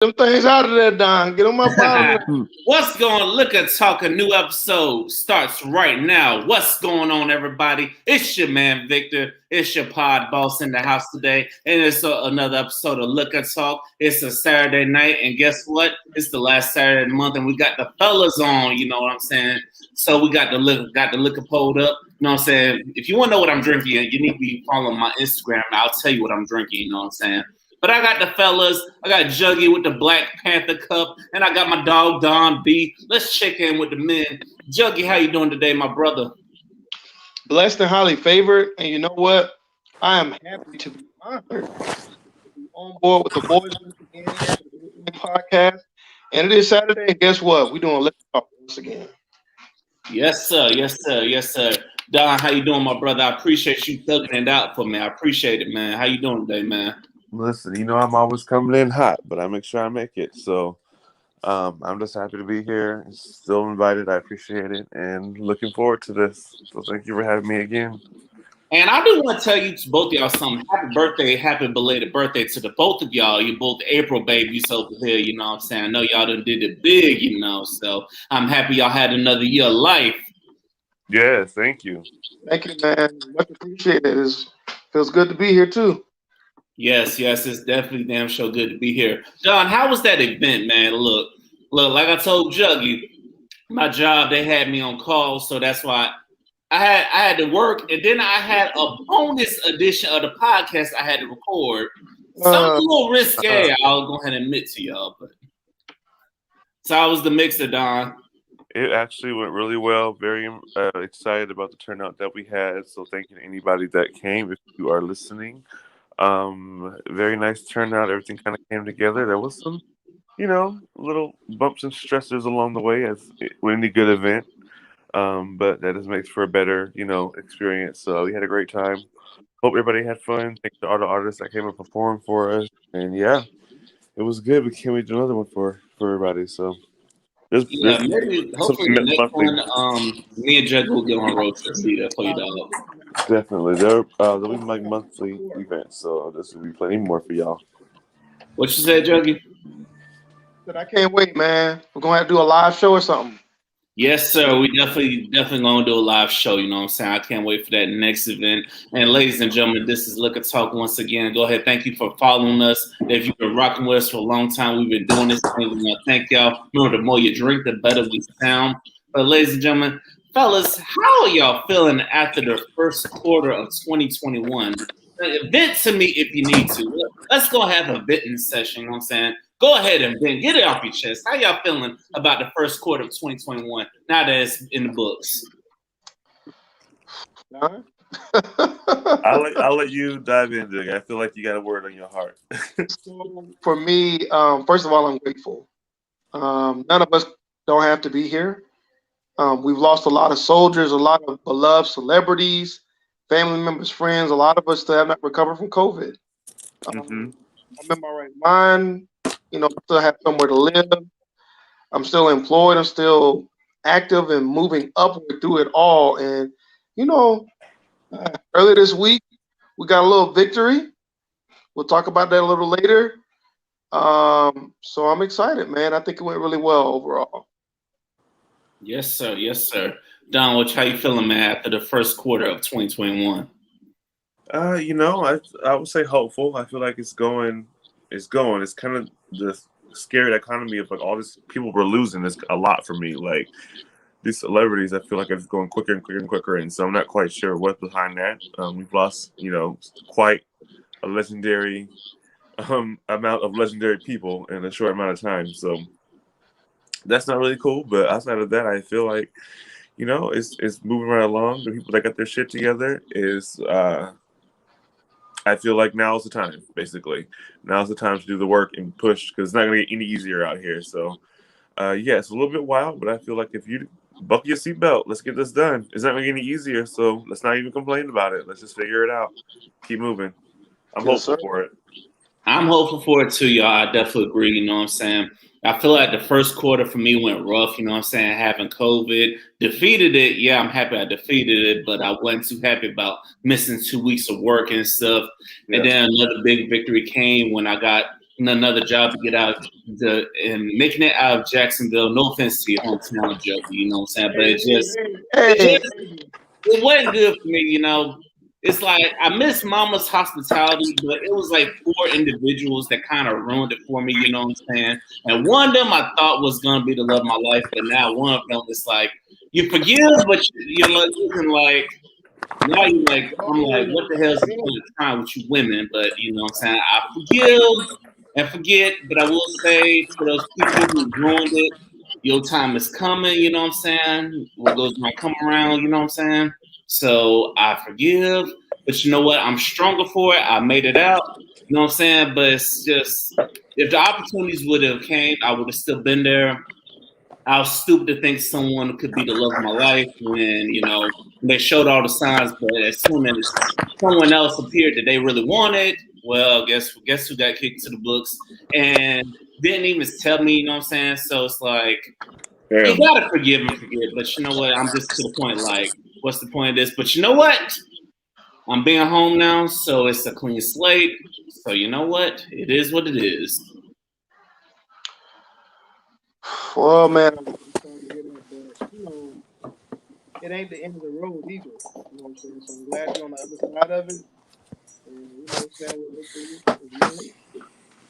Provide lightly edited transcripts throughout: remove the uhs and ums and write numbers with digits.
them things out of there, Don. Get them up out of there. What's going on? Liquor Talk, a new episode starts right now. What's going on, everybody? It's your man, Victor. It's your pod boss in the house today. And it's another episode of Liquor Talk. It's a Saturday night. And guess what? It's the last Saturday of the month. And we got the fellas on, you know what I'm saying? So we got the liquor pulled up. You know what I'm saying? If you want to know what I'm drinking, you need to be following my Instagram. I'll tell you what I'm drinking, you know what I'm saying? But I got the fellas. I got Juggy with the Black Panther cup, and I got my dog Don B. Let's check in with the men. Juggy, how you doing today, my brother? Blessed and highly favored. And you know what? I am happy to be honored to be on board with the boys once again in the podcast. And it is Saturday, and guess what? We're doing Let's Talk once again. Yes, sir. Yes, sir. Yes, sir. Don, how you doing, my brother? I appreciate you thugging it out for me. I appreciate it, man. How you doing today, man? Listen, you know I'm always coming in hot, but I make sure I make it. So I'm just happy to be here. Still invited. I appreciate it. And looking forward to this. So thank you for having me again. And I do want to tell you to both of y'all something. Happy birthday, happy belated birthday to the both of y'all. You're both April babies over here, you know what I'm saying? I know y'all done did it big, you know. So I'm happy y'all had another year of life. Yeah, thank you. Thank you, man. Much appreciated. It feels good to be here, too. Yes, it's definitely damn sure good to be here. Don, how was that event, man? Look, like I told Juggy, my job, they had me on call, so that's why I had to work, and then I had a bonus edition of the podcast I had to record. Something a little risque, I'll go ahead and admit to y'all, but so I was the mixer, Don. It actually went really well. Very excited about the turnout that we had. So thank you to anybody that came. If you are listening. Very nice turnout. Everything kind of came together. There was some, little bumps and stresses along the way as with any good event. But that just makes for a better, experience. So we had a great time. Hope everybody had fun. Thanks to all the artists that came and performed for us. And yeah, it was good. We can't wait to do another one for everybody. So maybe hopefully the next one, me and Jug will get on a road trip. Be there for you, dog. Definitely. There'll be like monthly events, so this will be plenty more for y'all. What you said, Juggy? I can't wait, man. We're gonna have to do a live show or something. Yes, sir. We definitely gonna do a live show. You know what I'm saying? I can't wait for that next event. And ladies and gentlemen, this is Liquor Talk once again. Go ahead. Thank you for following us. If you've been rocking with us for a long time, we've been doing this thing. We want to thank y'all. Remember, the more you drink, the better we sound. But ladies and gentlemen, fellas, how are y'all feeling after the first quarter of 2021? Vent to me if you need to. Let's go have a venting session. You know what I'm saying? Go ahead and vent. Get it off your chest. How y'all feeling about the first quarter of 2021 now that it's in the books? I'll let you dive into it. I feel like you got a word on your heart. So for me, first of all, I'm grateful. None of us don't have to be here. We've lost a lot of soldiers, a lot of beloved celebrities, family members, friends. A lot of us still have not recovered from COVID. I'm in my right mind. Still have somewhere to live. I'm still employed. I'm still active and moving upward through it all. And, earlier this week, we got a little victory. We'll talk about that a little later. So I'm excited, man. I think it went really well overall. Yes, sir. Yes, sir. Don, how you feeling, man, after the first quarter of 2021? I would say hopeful. I feel like it's going. It's kind of the scary economy of like all these people we're losing is a lot for me. Like these celebrities, I feel like it's going quicker and quicker and quicker, and so I'm not quite sure what's behind that. We've lost, quite a legendary amount of legendary people in a short amount of time. So that's not really cool. But outside of that, I feel like, it's moving right along. The people that got their shit together is. I feel like now's the time, basically. Now's the time to do the work and push because it's not going to get any easier out here. So, it's a little bit wild, but I feel like if you buckle your seatbelt, let's get this done. It's not going to get any easier, so let's not even complain about it. Let's just figure it out. Keep moving. I'm hopeful for it. I'm hopeful for it too, y'all. I definitely agree. You know what I'm saying? I feel like the first quarter for me went rough. You know what I'm saying? Having COVID, defeated it. Yeah, I'm happy I defeated it, but I wasn't too happy about missing 2 weeks of work and stuff. Yeah. And then another big victory came when I got another job to and making it out of Jacksonville. No offense to your hometown, Joe, you know what I'm saying, but Hey, it wasn't good for me, you know. It's like I miss Mama's hospitality, but it was like 4 individuals that kind of ruined it for me, you know what I'm saying? And one of them I thought was gonna be the love of my life, but now one of them is like you forgive, but you're like looking like now you're like I'm like, what the hell's the point of trying with you women? But you know what I'm saying? I forgive and forget, but I will say to those people who ruined it, your time is coming, you know what I'm saying? What goes around come around, you know what I'm saying? So I forgive, but you know what? I'm stronger for it. I made it out. You know what I'm saying? But it's just if the opportunities would have came, I would have still been there. I was stupid to think someone could be the love of my life when, you know, they showed all the signs, but as soon as someone else appeared that they really wanted, well, guess who got kicked to the books and didn't even tell me, you know what I'm saying? So it's like you gotta forgive and forget, but you know what? I'm just to the point, like, what's the point of this? But you know what? I'm being home now, so it's a clean slate. So you know what? It is what it is. well, man, I'm sorry to hear that, but it ain't the end of the road either. You know what I'm saying? So I'm glad you're on the other side of it. And you know what I'm saying? We'll look for you.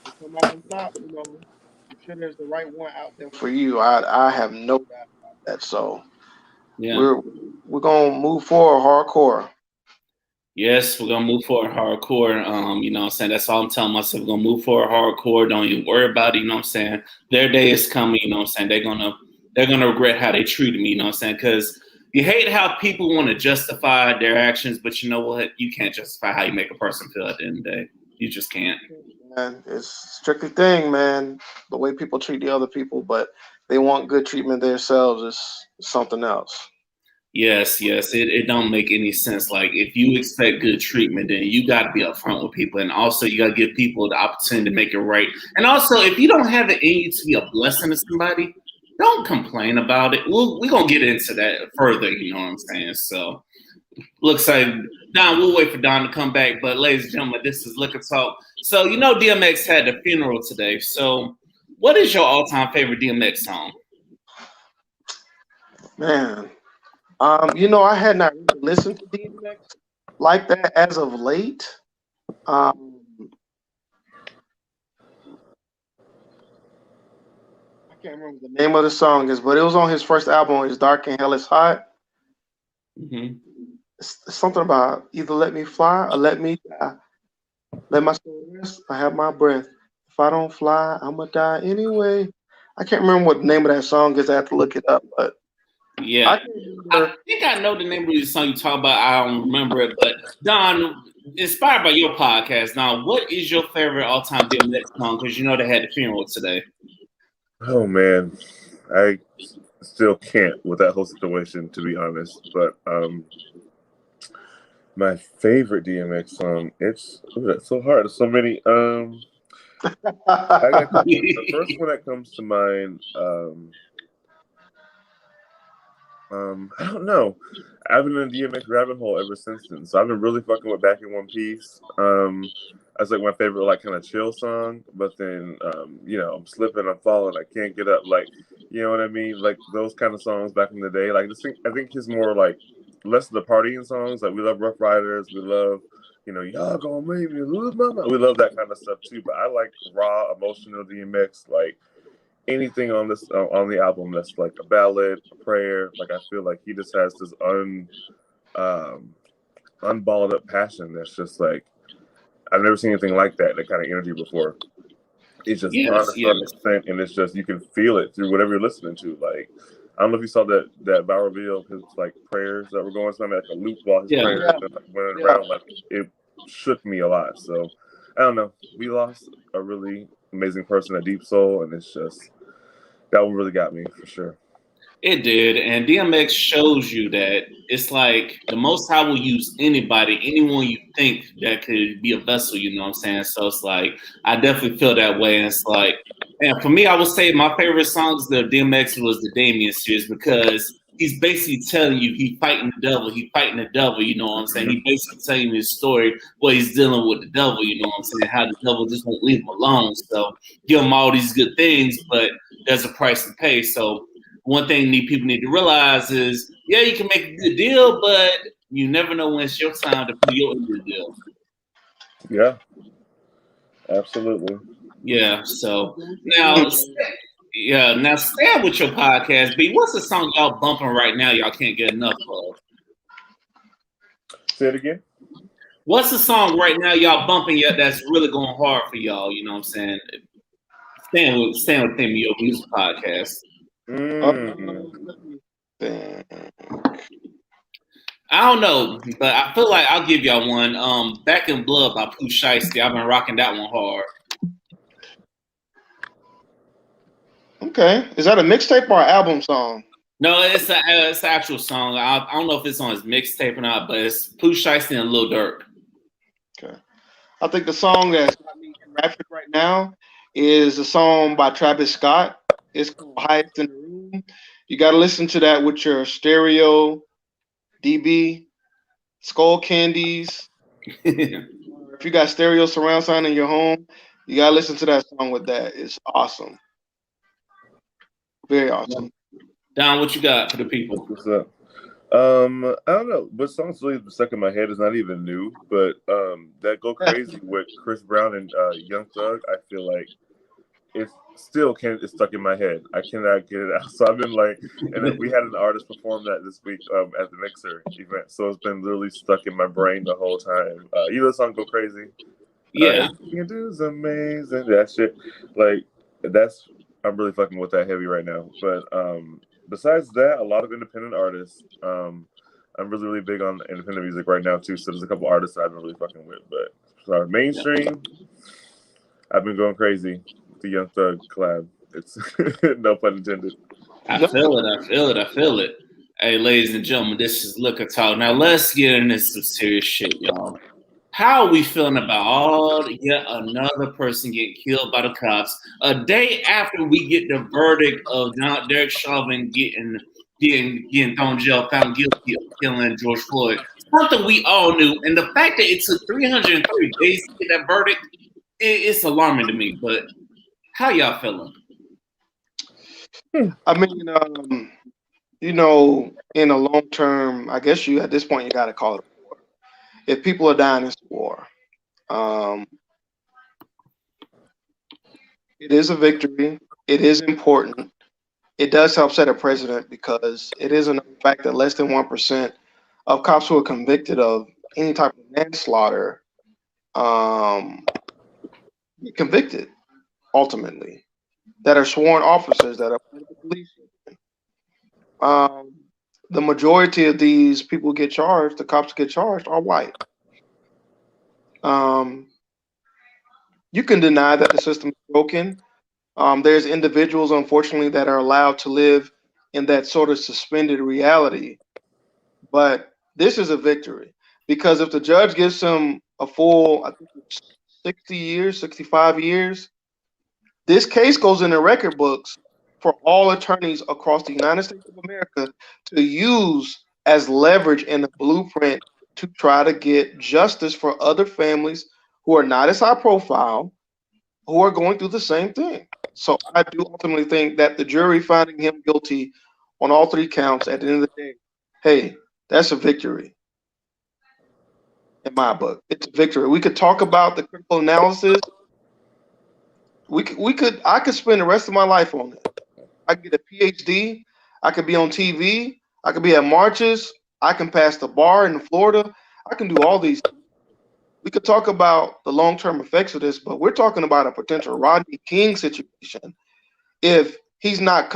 To come out on top, I'm sure there's the right one out there for you. I have no doubt about that. So Yeah. we're gonna move forward hardcore. Yes, we're gonna move forward hardcore. You know what I'm saying? That's all I'm telling myself. We're gonna move forward hardcore. Don't even worry about it, you know what I'm saying? Their day is coming, you know what I'm saying? They're gonna regret how they treated me, you know what I'm saying? Because you hate how people want to justify their actions, but you know what? You can't justify how you make a person feel at the end of the day. You just can't. Man, it's strictly thing, man. The way people treat the other people, but they want good treatment themselves is something else. Yes. It don't make any sense. Like if you expect good treatment, then you got to be upfront with people, and also you got to give people the opportunity to make it right. And also, if you don't have it in you to be a blessing to somebody, don't complain about it. We're gonna get into that further. You know what I'm saying? So looks like Don. We'll wait for Don to come back. But ladies and gentlemen, this is Liquor Talk. So you know DMX had a funeral today. So what is your all-time favorite DMX song? Man, I had not really listened to DMX like that as of late. Um, I can't remember the name of the song is, but it was on his first album. It's Dark and Hell is Hot. Mm-hmm. It's something about either let me fly or let me die. Let my soul rest. I have my breath. If I don't fly, I'ma die anyway. I can't remember what the name of that song is. I have to look it up, but Yeah, I think I know the name of the song you talk about. I don't remember it, but Don, inspired by your podcast, Don, what is your favorite all-time DMX song? Because you know they had the funeral today. Oh man, I still can't with that whole situation, to be honest. But my favorite DMX song, it's so hard. There's so many. I got the first one that comes to mind. I don't know. I've been in a DMX rabbit hole ever since then. So I've been really fucking with Back in One Piece. That's like my favorite, like kind of chill song. But then, I'm slipping, I'm falling, I can't get up. Like, you know what I mean? Like those kind of songs back in the day. Like I think he's more like less of the partying songs. Like we love Rough Riders, we love, y'all gonna make me lose my mind. We love that kind of stuff too. But I like raw, emotional DMX, like anything on this on the album that's like a ballad, a prayer. Like I feel like he just has this unballed up passion that's just like I've never seen anything like that kind of energy before. It's just honest, 100%, and it's just you can feel it through whatever you're listening to. Like I don't know if you saw that viral video of his like prayers that were going something like a loop while his prayers went around. Like it shook me a lot. So I don't know. We lost a really amazing person, a deep soul, and it's just that one really got me for sure. It did, and DMX shows you that it's like the Most High will use anybody, anyone you think that could be a vessel. You know what I'm saying? So it's like I definitely feel that way. And it's like, and for me, I would say my favorite songs of DMX was the Damien series because he's basically telling you he fighting the devil. He fighting the devil. You know what I'm saying? He basically telling you his story, what he's dealing with the devil. You know what I'm saying? How the devil just won't leave him alone. So give him all these good things, but there's a price to pay. So one thing people need to realize is, yeah, you can make a good deal, but you never know when it's your time to pay your end of the deal. Yeah, absolutely. Yeah. So now, now stay with your podcast, B. What's the song y'all bumping right now? Y'all can't get enough of. Say it again. What's the song right now y'all bumping yet that's really going hard for y'all? You know what I'm saying? Staying with them, your music podcast. I don't know, but I feel like I'll give y'all one. Back in Blood by Pooh Shiesty. I've been rocking that one hard. Okay. Is that a mixtape or an album song? No, it's an actual song. I don't know if it's on his mixtape or not, but it's Pooh Shiesty and Lil Durk. Okay. I think the song that's got me graphic right now is a song by Travis Scott. It's called Highest in the Room. You got to listen to that with your stereo, DB, Skull Candies. If you got stereo surround sound in your home, you got to listen to that song with that. It's awesome. Very awesome. Don, what you got for the people? What's up? I don't know, but songs really stuck in my head is not even new. But that Go Crazy with Chris Brown and Young Thug, I feel like it's stuck in my head. I cannot get it out. So I've been like, and then we had an artist perform that this week at the Mixer event. So it's been literally stuck in my brain the whole time. You know the song Go Crazy? Yeah. You can do is amazing. That shit. Like I'm really fucking with that heavy right now. But besides that, a lot of independent artists. I'm really big on independent music right now too. So there's a couple artists that I've been really fucking with. But mainstream, I've been going crazy with the Young Thug collab. It's no pun intended. I feel it. Hey, ladies and gentlemen, this is Liquor Talk. Now let's get into some serious shit, y'all. How are we feeling about yet another person getting killed by the cops a day after we get the verdict of Derek Chauvin getting thrown in jail, found guilty of killing George Floyd? Something we all knew, and the fact that it took 330 days to get that verdict, it's alarming to me. But how y'all feeling? I mean, in a long term, I guess at this point you got to call it a war. If people are dying, it's a war. It is a victory. It is important. It does help set a precedent because it is a fact that less than 1% of cops who are convicted of any type of manslaughter get convicted ultimately, that are sworn officers, that are police. The majority of these people get charged, the cops get charged, are white. You can deny that the system is broken. There's individuals, unfortunately, that are allowed to live in that sort of suspended reality. But this is a victory because if the judge gives him a full, I think it's 60 years, 65 years, this case goes in the record books for all attorneys across the United States of America to use as leverage in the blueprint to try to get justice for other families who are not as high profile, who are going through the same thing. So I do ultimately think that the jury finding him guilty on all three counts at the end of the day, hey, that's a victory. In my book, it's a victory. We could talk about the critical analysis. I could spend the rest of my life on it. I could get a PhD. I could be on TV. I could be at marches. I can pass the bar in Florida. I can do all these things. We could talk about the long-term effects of this, but we're talking about a potential Rodney King situation if he's not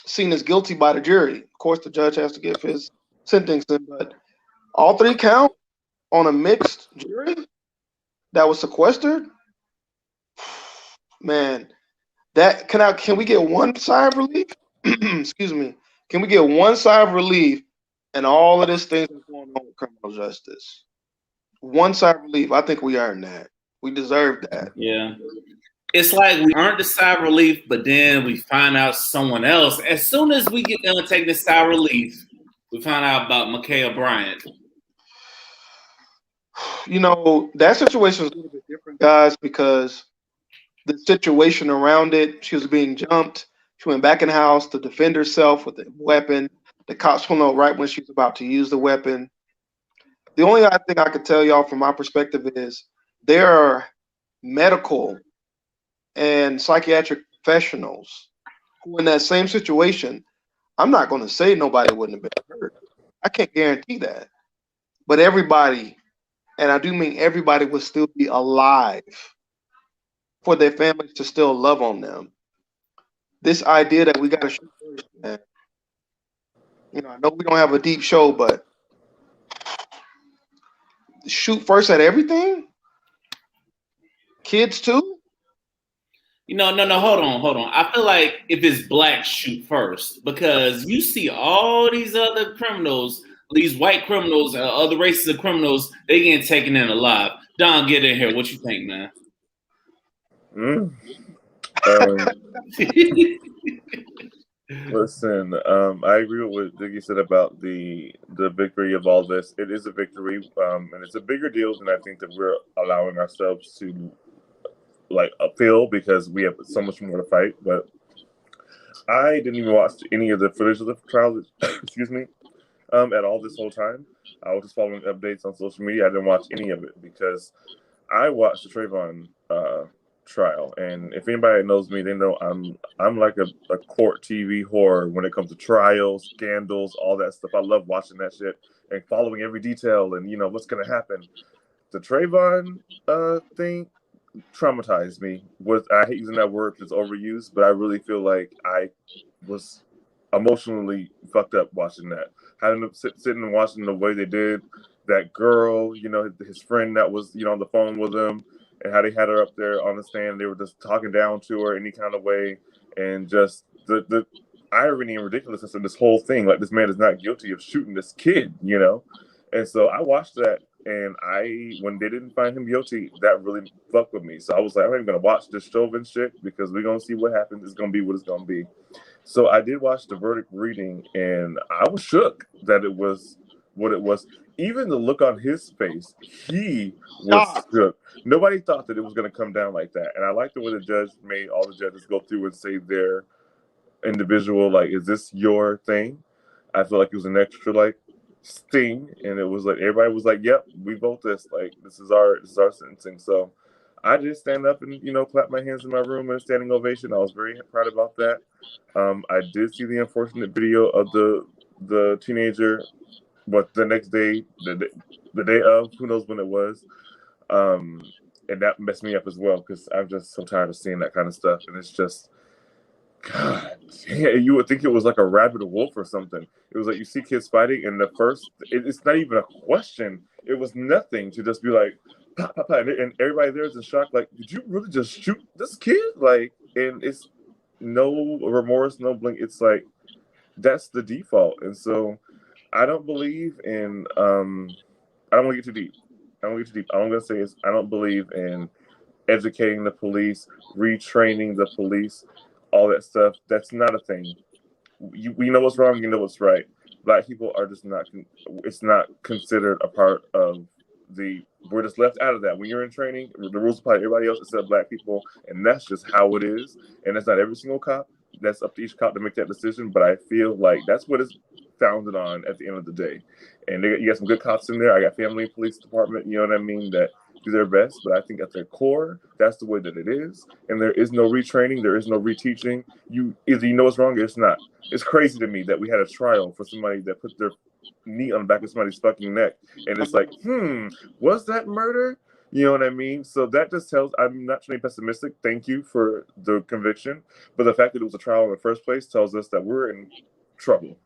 seen as guilty by the jury. Of course, the judge has to give his sentencing, but all three count on a mixed jury that was sequestered. Man, can we get one sigh of relief? Excuse me. Can we get one sigh of relief and all of this things that's going on with criminal justice? One sigh of relief. I think we earned that. We deserve that. Yeah. it's like we earned the sigh of relief, but then we find out someone else. As soon as we get done taking the sigh of relief, we find out about Ma'Khia Bryant. You know, that situation is a little bit different, guys, because the situation around it, she was being jumped. She went back in the house to defend herself with a weapon. The cops pulled out right when she was about to use the weapon. The only thing I could tell y'all from my perspective is there are medical and psychiatric professionals who, in that same situation, I'm not going to say nobody wouldn't have been hurt. I can't guarantee that. But everybody, and I do mean everybody, would still be alive for their families to still love on them. This idea that we got to shoot first, man. You know, I know we don't have a deep show, but shoot first at everything? Kids too? No, hold on. I feel like if it's black, shoot first, because you see all these other criminals, these white criminals, other races of criminals, they getting taken in alive. Don, get in here. What you think, man? Listen, I agree with what Diggy said about the victory of all this. It is a victory, and it's a bigger deal than I think that we're allowing ourselves to feel, because we have so much more to fight. But I didn't even watch any of the footage of the trial. Excuse me, at all this whole time. I was just following updates on social media. I didn't watch any of it because I watched the Trayvon trial, and if anybody knows me, they know I'm like a court TV horror when it comes to trials, scandals, all that stuff. I love watching that shit and following every detail and what's gonna happen. The Trayvon thing traumatized me. I hate using that word because it's overused, but I really feel like I was emotionally fucked up watching that. Having them sitting and watching the way they did that girl, his friend that was on the phone with him, and how they had her up there on the stand. They were just talking down to her any kind of way, and just the irony and ridiculousness of this whole thing. Like, this man is not guilty of shooting this kid, And so I watched that, and when they didn't find him guilty, that really fucked with me. So I was like, I'm not even gonna watch this Chauvin shit because we're gonna see what happens. It's gonna be what it's gonna be. So I did watch the verdict reading, and I was shook that it was what it was. Even the look on his face, he was shook. Nobody thought that it was going to come down like that. And I like the way the judge made all the judges go through and say their individual, like, is this your thing? I feel like it was an extra, sting. And it was like, everybody was like, yep, we vote this. Like, this is our sentencing. So I just stand up and, clap my hands in my room in a standing ovation. I was very proud about that. I did see the unfortunate video of the teenager, but the next day, the day of, who knows when it was. And that messed me up as well, because I'm just so tired of seeing that kind of stuff. And it's just, God, you would think it was like a rabbit or wolf or something. It was like you see kids fighting, and it's not even a question. It was nothing to just be like, pop, pop, pop, and everybody there is in shock. Like, did you really just shoot this kid? Like, and it's no remorse, no blink. It's like, that's the default. And so I don't believe in, I don't want to get too deep. All I'm going to say is I don't believe in educating the police, retraining the police, all that stuff. That's not a thing. We know what's wrong, you know what's right. Black people are just not, it's not considered a part of we're just left out of that. When you're in training, the rules apply to everybody else except Black people, and that's just how it is. And that's not every single cop. That's up to each cop to make that decision, but I feel like that's what it's founded on at the end of the day. And you got some good cops in there. I got family police department, you know what I mean, that do their best, but I think at their core, that's the way that it is. And there is no retraining, there is no reteaching. Either you know what's wrong or it's not. It's crazy to me that we had a trial for somebody that put their knee on the back of somebody's fucking neck, and it's like, was that murder? You know what I mean? So that just tells, I'm not trying to be pessimistic. Thank you for the conviction. But the fact that it was a trial in the first place tells us that we're in trouble.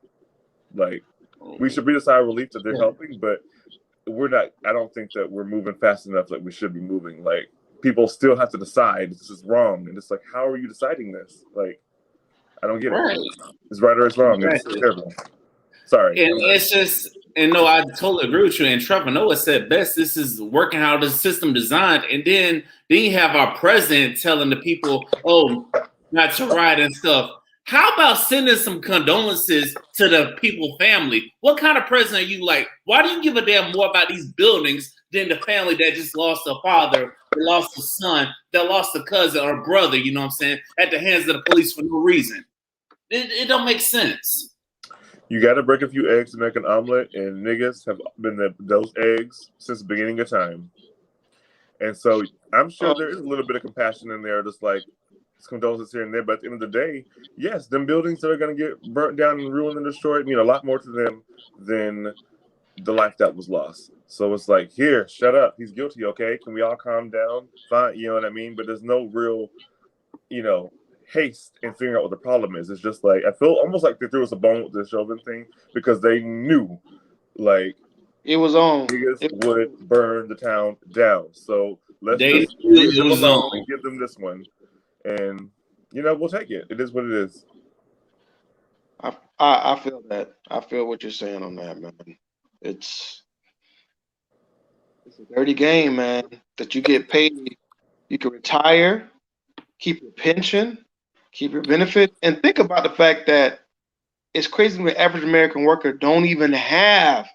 Like, we should be a sigh of relief that they're helping, but we're not, I don't think that we're moving fast enough like we should be moving. Like, people still have to decide this is wrong. And it's like, how are you deciding this? Like, I don't get it. It's right or it's wrong. It's terrible. Sorry. And it's just, And no, I totally agree with you. And Trevor Noah said best, this is working how the system designed. And then you have our president telling the people, oh, not to riot and stuff. How about sending some condolences to the people family? What kind of president are you like? Why do you give a damn more about these buildings than the family that just lost a father, that lost a son, that lost a cousin or brother, you know what I'm saying, at the hands of the police for no reason? It don't make sense. You got to break a few eggs to make an omelet, and niggas have been those eggs since the beginning of time. And so I'm sure there is a little bit of compassion in there, just like condolences here and there. But at the end of the day, yes, them buildings that are going to get burnt down and ruined and destroyed mean a lot more to them than the life that was lost. So it's like, here, shut up. He's guilty, okay? Can we all calm down? Fine, you know what I mean? But there's no real, haste in figuring out what the problem is. It's just like, I feel almost like they threw us a bone with the Chauvin thing because they knew, like, it was on. Niggas would burn the town down. So let's just leave them alone and give them this one. And, we'll take it. It is what it is. I feel that. I feel what you're saying on that, man. It's a dirty game, man, that you get paid. You can retire, keep your pension, keep your benefit, and think about the fact that it's crazy when the average American worker don't even have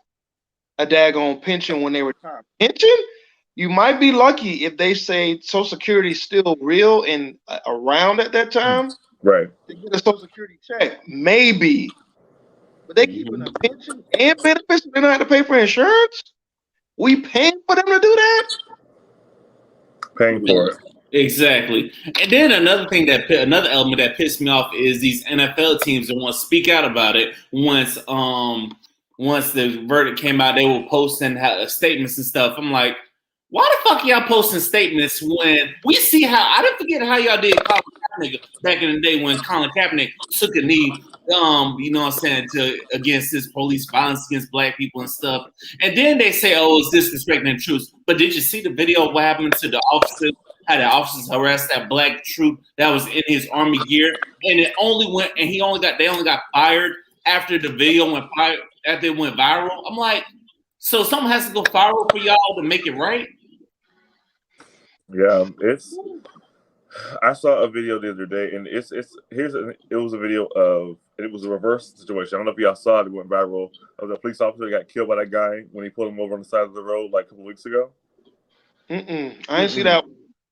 a daggone pension when they retire. Pension? You might be lucky if they say Social Security is still real and around at that time. Right. They get a Social Security check. Maybe. But they keeping a pension and benefits, so they don't have to pay for insurance? We paying for them to do that? Paying for it. Exactly. And then another element that pissed me off is these NFL teams that want to speak out about it. Once the verdict came out, they were posting statements and stuff. I'm like, why the fuck y'all posting statements when we see how I didn't forget how y'all did Colin Kaepernick back in the day when Colin Kaepernick took a knee, you know what I'm saying, against this police violence against black people and stuff. And then they say, oh, it's disrespecting the troops. But did you see the video of what happened to the officers? How the officers harassed that black troop that was in his army gear, and they only got fired after the video went viral. I'm like, so something has to go viral for y'all to make it right? Yeah, I saw a video the other day, and it was a video of, and it was a reverse situation. I don't know if y'all saw it. It went viral of the police officer that got killed by that guy when he pulled him over on the side of the road like a couple weeks ago. I didn't see that.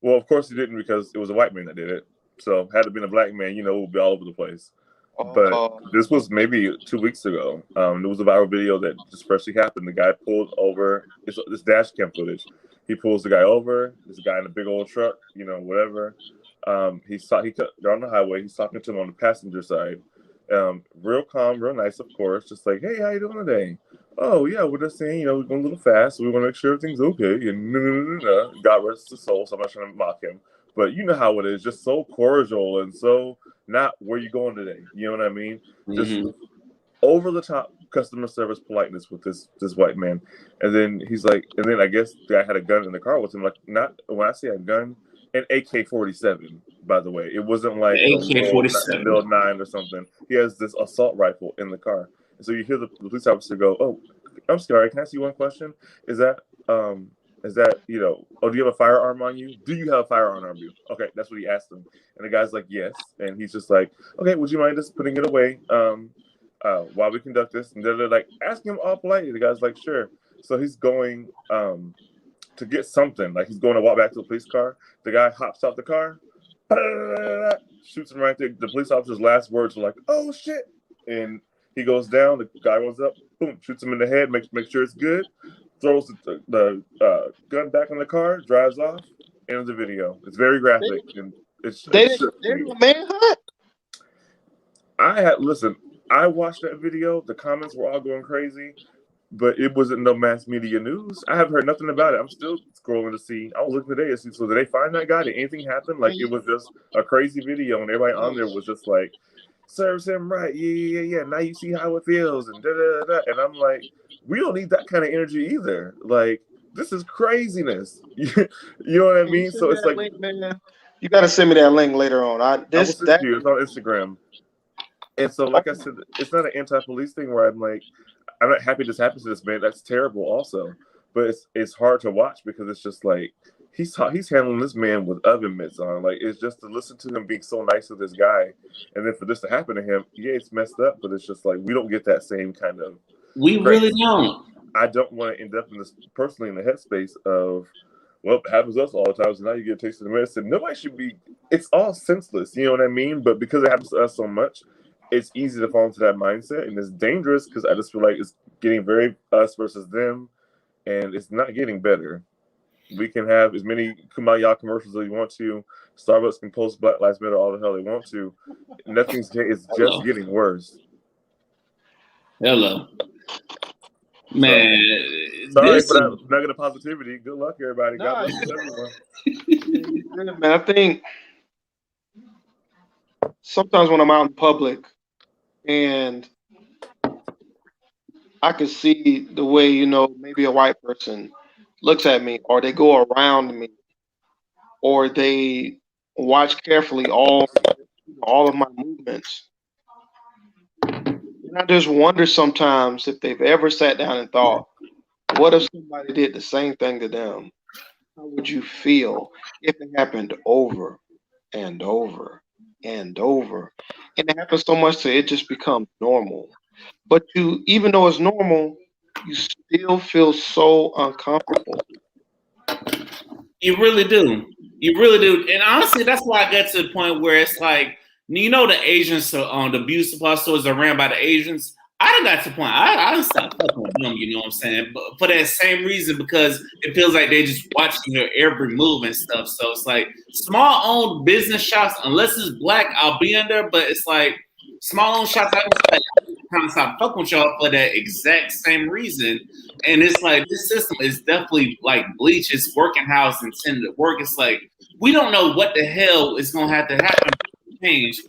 Well, of course he didn't, because it was a white man that did it. So had it been a black man, it would be all over the place. But this was maybe 2 weeks ago. There was a viral video that just freshly happened. The guy pulled over. This dash cam footage. He pulls the guy over. This guy in a big old truck, whatever. They're on the highway. He's talking to him on the passenger side. Real calm, real nice, of course. Just like, hey, how you doing today? Oh, yeah, we're just saying, we're going a little fast, so we want to make sure everything's okay. And God rest his soul, so I'm not trying to mock him. But you know how it is, just so cordial and so not where you going today. You know what I mean? Just over the top customer service politeness with this white man. And then he's like, and then I guess the guy had a gun in the car with him. Like, not when I say a gun, an AK-47, by the way. It wasn't like AK-47 Bill 9 or something. He has this assault rifle in the car. And so you hear the police officer go, "Oh, I'm sorry. Can I ask you one question? Is that oh, do you have a firearm on you? Do you have a firearm on you?" Okay, that's what he asked him. And the guy's like, "Yes." And he's just like, "Okay, would you mind just putting it away while we conduct this?" And they're like, asking him all politely. The guy's like, "Sure." So he's going to get something. Like, he's going to walk back to the police car. The guy hops out the car, shoots him right there. The police officer's last words are like, "Oh, shit." And he goes down. The guy goes up, boom, shoots him in the head, make sure it's good, throws the gun back in the car, drives off. End of the video. It's very graphic. They do a manhunt? I watched that video. The comments were all going crazy, but it wasn't no mass media news. I haven't heard nothing about it. I'm still scrolling to see. I was looking today to see, so did they find that guy? Did anything happen? Like, it was just a crazy video, and everybody on there was just like, serves him right, yeah. Now you see how it feels, and da. And I'm like, we don't need that kind of energy either. Like, this is craziness. You know what I mean? So it's like, link, man. You got to send me that link later on. It's on Instagram. And so, like I said, it's not an anti-police thing where I'm like, I'm not happy this happens to this man. That's terrible, also. But it's hard to watch because it's just like he's handling this man with oven mitts on. Like, it's just to listen to him being so nice to this guy, and then for this to happen to him, yeah, it's messed up. But it's just like we don't get that same kind of. We really don't. I don't want to end up in this personally in the headspace of, well, it happens to us all the time. So now you get a taste of the medicine. Nobody should be. It's all senseless. You know what I mean? But because it happens to us so much, it's easy to fall into that mindset, and it's dangerous because I just feel like it's getting very us versus them, and it's not getting better. We can have as many Kumbaya commercials as we want to. Starbucks can post Black Lives Matter all the hell they want to. It's just getting worse. Hello. Man, sorry for that nugget of positivity. Good luck, everybody. God bless everyone. Man, I think sometimes when I'm out in public and I can see the way, maybe a white person looks at me, or they go around me, or they watch carefully all of my movements. And I just wonder sometimes if they've ever sat down and thought, what if somebody did the same thing to them? How would you feel if it happened over and over and over? And it happens so much that it just becomes normal. But even though it's normal, you still feel so uncomfortable. You really do. You really do. And honestly, that's why I get to the point where it's like, the Asians on the beauty supply stores are ran by the Asians. I done got to the point. I done stopped fucking with them, you know what I'm saying? But for that same reason, because it feels like they just watching your every move and stuff. So it's like small owned business shops, unless it's black, I'll be in there. But it's like small owned shops, I just like kind of stop fucking with y'all for that exact same reason. And it's like this system is definitely like bleach. It's working how it's intended to work. It's like we don't know what the hell is gonna have to happen to change.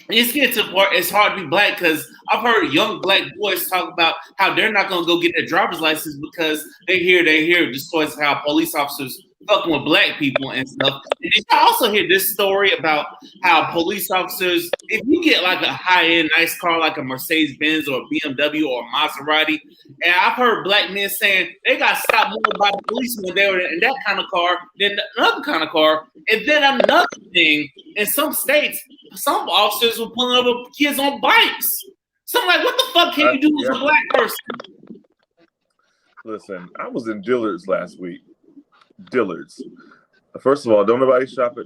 It's getting to the part it's hard to be black because I've heard young black boys talk about how they're not gonna go get their driver's license because they hear the stories how police officers fucking with black people and stuff. And did you also hear this story about how police officers, if you get like a high-end nice car like a Mercedes-Benz or a BMW or a Maserati, and I've heard black men saying they got stopped more by the police when they were in that kind of car than another kind of car. And then another thing, in some states, some officers were pulling over kids on bikes. So I'm like, what the fuck can you do as a black person? Listen, I was in Dillard's last week. Dillard's. First of all, don't nobody shop at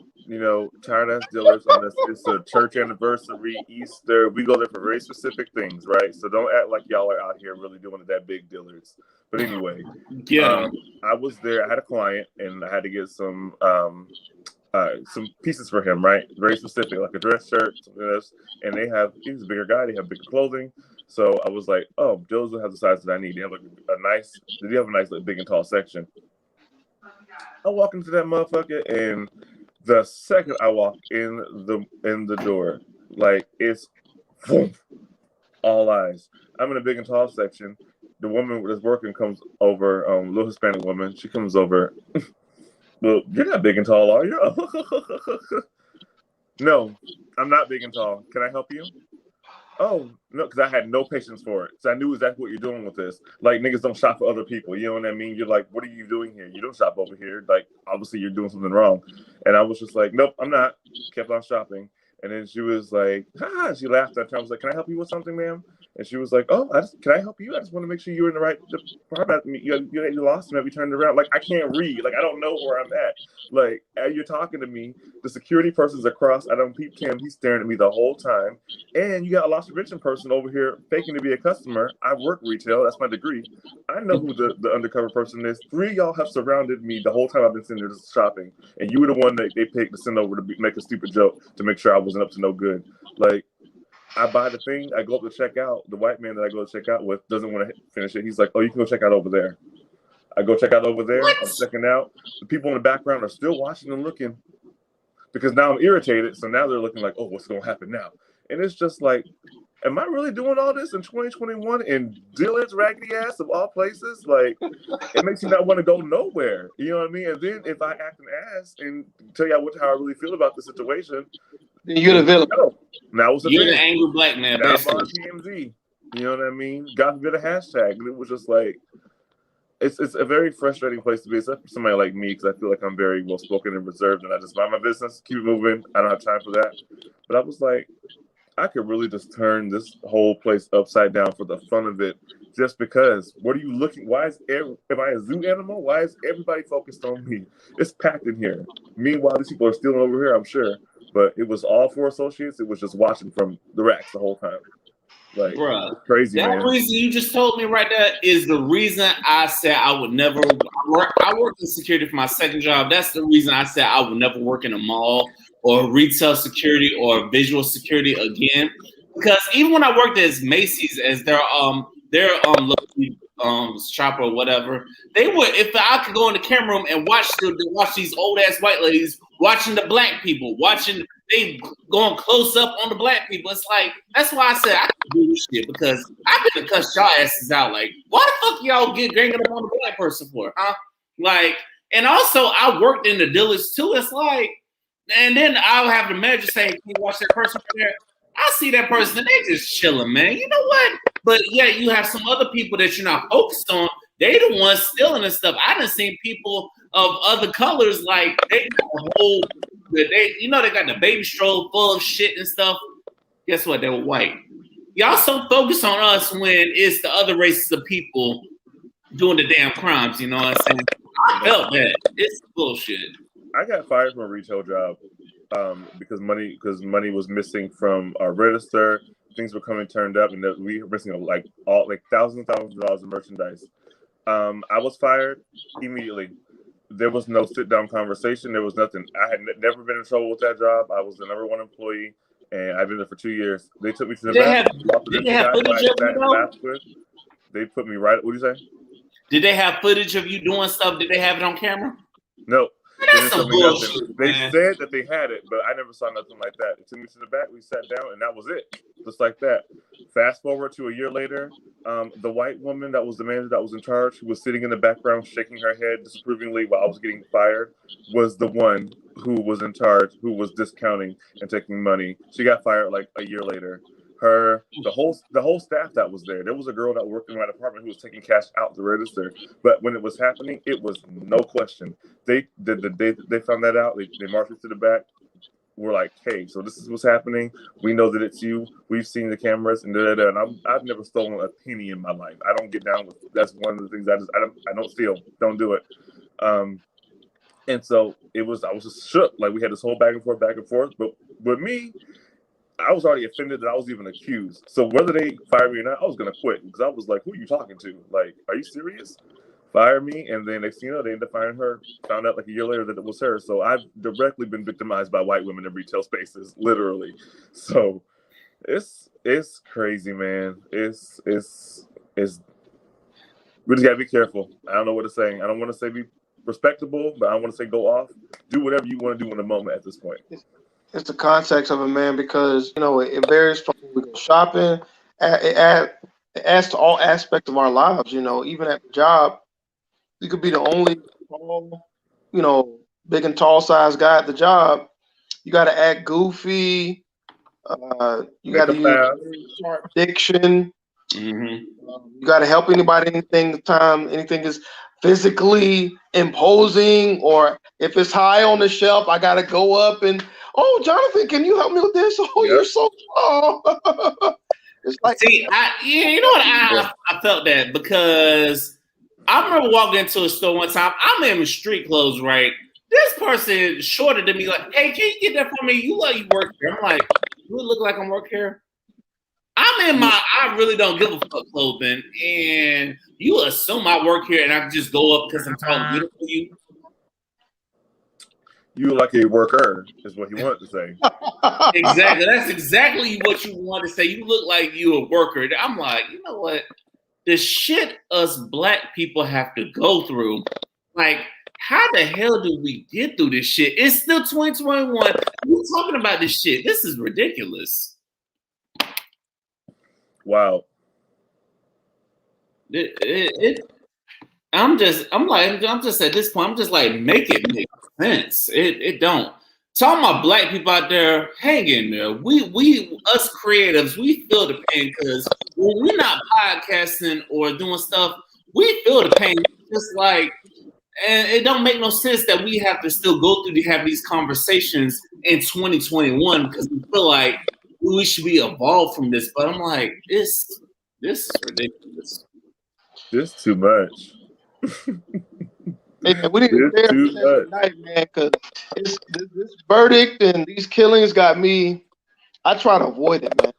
tired ass Dillard's unless it's a church anniversary, Easter. We go there for very specific things, right? So don't act like y'all are out here really doing that big Dillard's. But anyway, I was there. I had a client and I had to get some pieces for him, right? Very specific, like a dress shirt, something else. And he's a bigger guy. They have bigger clothing. So I was like, oh, Dillard's will have the size that I need. They have a nice like, big and tall section. I walk into that motherfucker, and the second I walk in the door, like it's boom, all eyes. I'm in a big and tall section. The woman that's working comes over, little Hispanic woman. She comes over. Well, you're not big and tall, are you? No, I'm not big and tall. Can I help you? Oh, no, because I had no patience for it. So I knew exactly what you're doing with this. Like, niggas don't shop for other people. You know what I mean? You're like, what are you doing here? You don't shop over here. Like, obviously you're doing something wrong. And I was just like, nope, I'm not. Kept on shopping. And then she was like, ha, she laughed at time. I was like, can I help you with something, ma'am? And she was like, oh, can I help you? I just want to make sure you're in the right department. You lost him. Have you turned around? Like, I can't read. Like, I don't know where I'm at. Like, as you're talking to me, the security person's across. I don't peep him. He's staring at me the whole time. And you got a loss prevention person over here faking to be a customer. I work retail. That's my degree. I know who the undercover person is. 3 of y'all have surrounded me the whole time I've been sitting there just shopping. And you were the one that they picked to send over to make a stupid joke to make sure I wasn't up to no good. Like, I buy the thing. I go up to check out. The white man that I go to check out with doesn't want to finish it. He's like, oh, you can go check out over there. I go check out over there. What? I'm checking out. The people in the background are still watching and looking because now I'm irritated. So now they're looking like, oh, what's going to happen now? And it's just like, am I really doing all this in 2021 in Dillard's raggedy ass of all places? Like, it makes you not want to go nowhere. You know what I mean? And then if I act an ass and tell you how I really feel about the situation, you're the villain. Now it's you're an angry black man. Now I'm on TMZ. You know what I mean? God forbid a hashtag. And it was just like, it's a very frustrating place to be, except for somebody like me, because I feel like I'm very well spoken and reserved, and I just mind my business, keep it moving. I don't have time for that. But I was like, I could really just turn this whole place upside down for the fun of it, just because. What are you looking? Why is am I a zoo animal? Why is everybody focused on me? It's packed in here. Meanwhile, these people are stealing over here, I'm sure. But it was all four associates. It was just watching from the racks the whole time. Like, Bruh, it's crazy, that man. reason you just told me right there is the reason I said I would never work. I worked in security for my second job. That's the reason I said I would never work in a mall or retail security or visual security again. Because even when I worked as Macy's as their shop or whatever, they would, if I could go in the camera room and watch these old ass white ladies watching the black people, they going close up on the black people. It's like, that's why I said I can do this shit, because I've been to cuss y'all asses out. Like, why the fuck y'all get ganging up on the black person for, huh? Like, and also I worked in the dealers too. It's like, and then I'll have the manager say, "Can you watch that person right there?" I see that person, they just chilling, man. You know what? But yeah, you have some other people that you're not focused on. They the ones stealing and stuff. I done seen people of other colors, like they got the whole, they got the baby stroll full of shit and stuff. Guess what? They were white. Y'all so focused on us when it's the other races of people doing the damn crimes. You know what I'm saying? I felt that. It's bullshit. I got fired from a retail job because money was missing from our register. Things were coming turned up, and we were missing like thousands of dollars of merchandise. I was fired immediately. There was no sit down conversation. There was nothing. I had never been in trouble with that job. I was the number one employee, and I've been there for 2 years. They took me to the back. Did they have footage of you though? They put me right. What do you say? Did they have footage of you doing stuff? Did they have it on camera? No. That's some bullshit. They said that they had it, but I never saw nothing like that. They took me to the back, we sat down, and that was it. Just like that. Fast forward to a year later, the white woman that was the manager that was in charge, who was sitting in the background shaking her head disapprovingly while I was getting fired, was the one who was in charge, who was discounting and taking money. She got fired like a year later. The whole staff that was there. There was a girl that worked in my department who was taking cash out the register. But when it was happening, it was no question. They found that out. They marched us to the back. We're like, hey, so this is what's happening. We know that it's you. We've seen the cameras and da da da. And I've never stolen a penny in my life. I don't get down with. That's one of the things I don't steal. Don't do it. And so I was just shook. Like, we had this whole back and forth. But with me, I was already offended that I was even accused. So whether they fired me or not, I was going to quit, because I was like, who are you talking to? Like, are you serious? Fire me. And then next thing you know, they ended up firing her. Found out like a year later that it was her. So I've directly been victimized by white women in retail spaces, literally. So it's crazy, man. It's we just got to be careful. I don't know what to say. I don't want to say be respectable, but I don't want to say go off. Do whatever you want to do in the moment at this point. It's the context of it, man, because it varies from when we go shopping. It adds to all aspects of our lives. Even at the job, you could be the only tall, big and tall size guy at the job. You got to act goofy. You got to use sharp diction. Mm-hmm. You got to help anybody anything is physically imposing, or if it's high on the shelf, I got to go up and, oh, Jonathan, can you help me with this? Oh, yep. You're so tall. It's like, see, I felt that, because I remember walking into a store one time. I'm in street clothes, right? This person shorter than me, like, hey, can you get that for me? You work here. I'm like, do it look like I'm work here? I'm in I really don't give a fuck clothing, and you assume I work here and I can just go up because I'm tall and beautiful for you. You like a worker, is what he wanted to say. Exactly. That's exactly what you want to say. You look like you a worker. I'm like, you know what? The shit us black people have to go through. Like, how the hell do we get through this shit? It's still 2021. We're talking about this shit. This is ridiculous. Wow. I'm just at this point, I'm just like, make it make sense. It don't. Talking about black people out there, hang in there. We us creatives, we feel the pain, because when we're not podcasting or doing stuff, we feel the pain. Just like, and it don't make no sense that we have to still go through to have these conversations in 2021 because we feel like we should be evolved from this. But I'm like, this is ridiculous. This too much. Hey, man, we need to stay up tonight, man, because this verdict and these killings got me. I try to avoid it, man.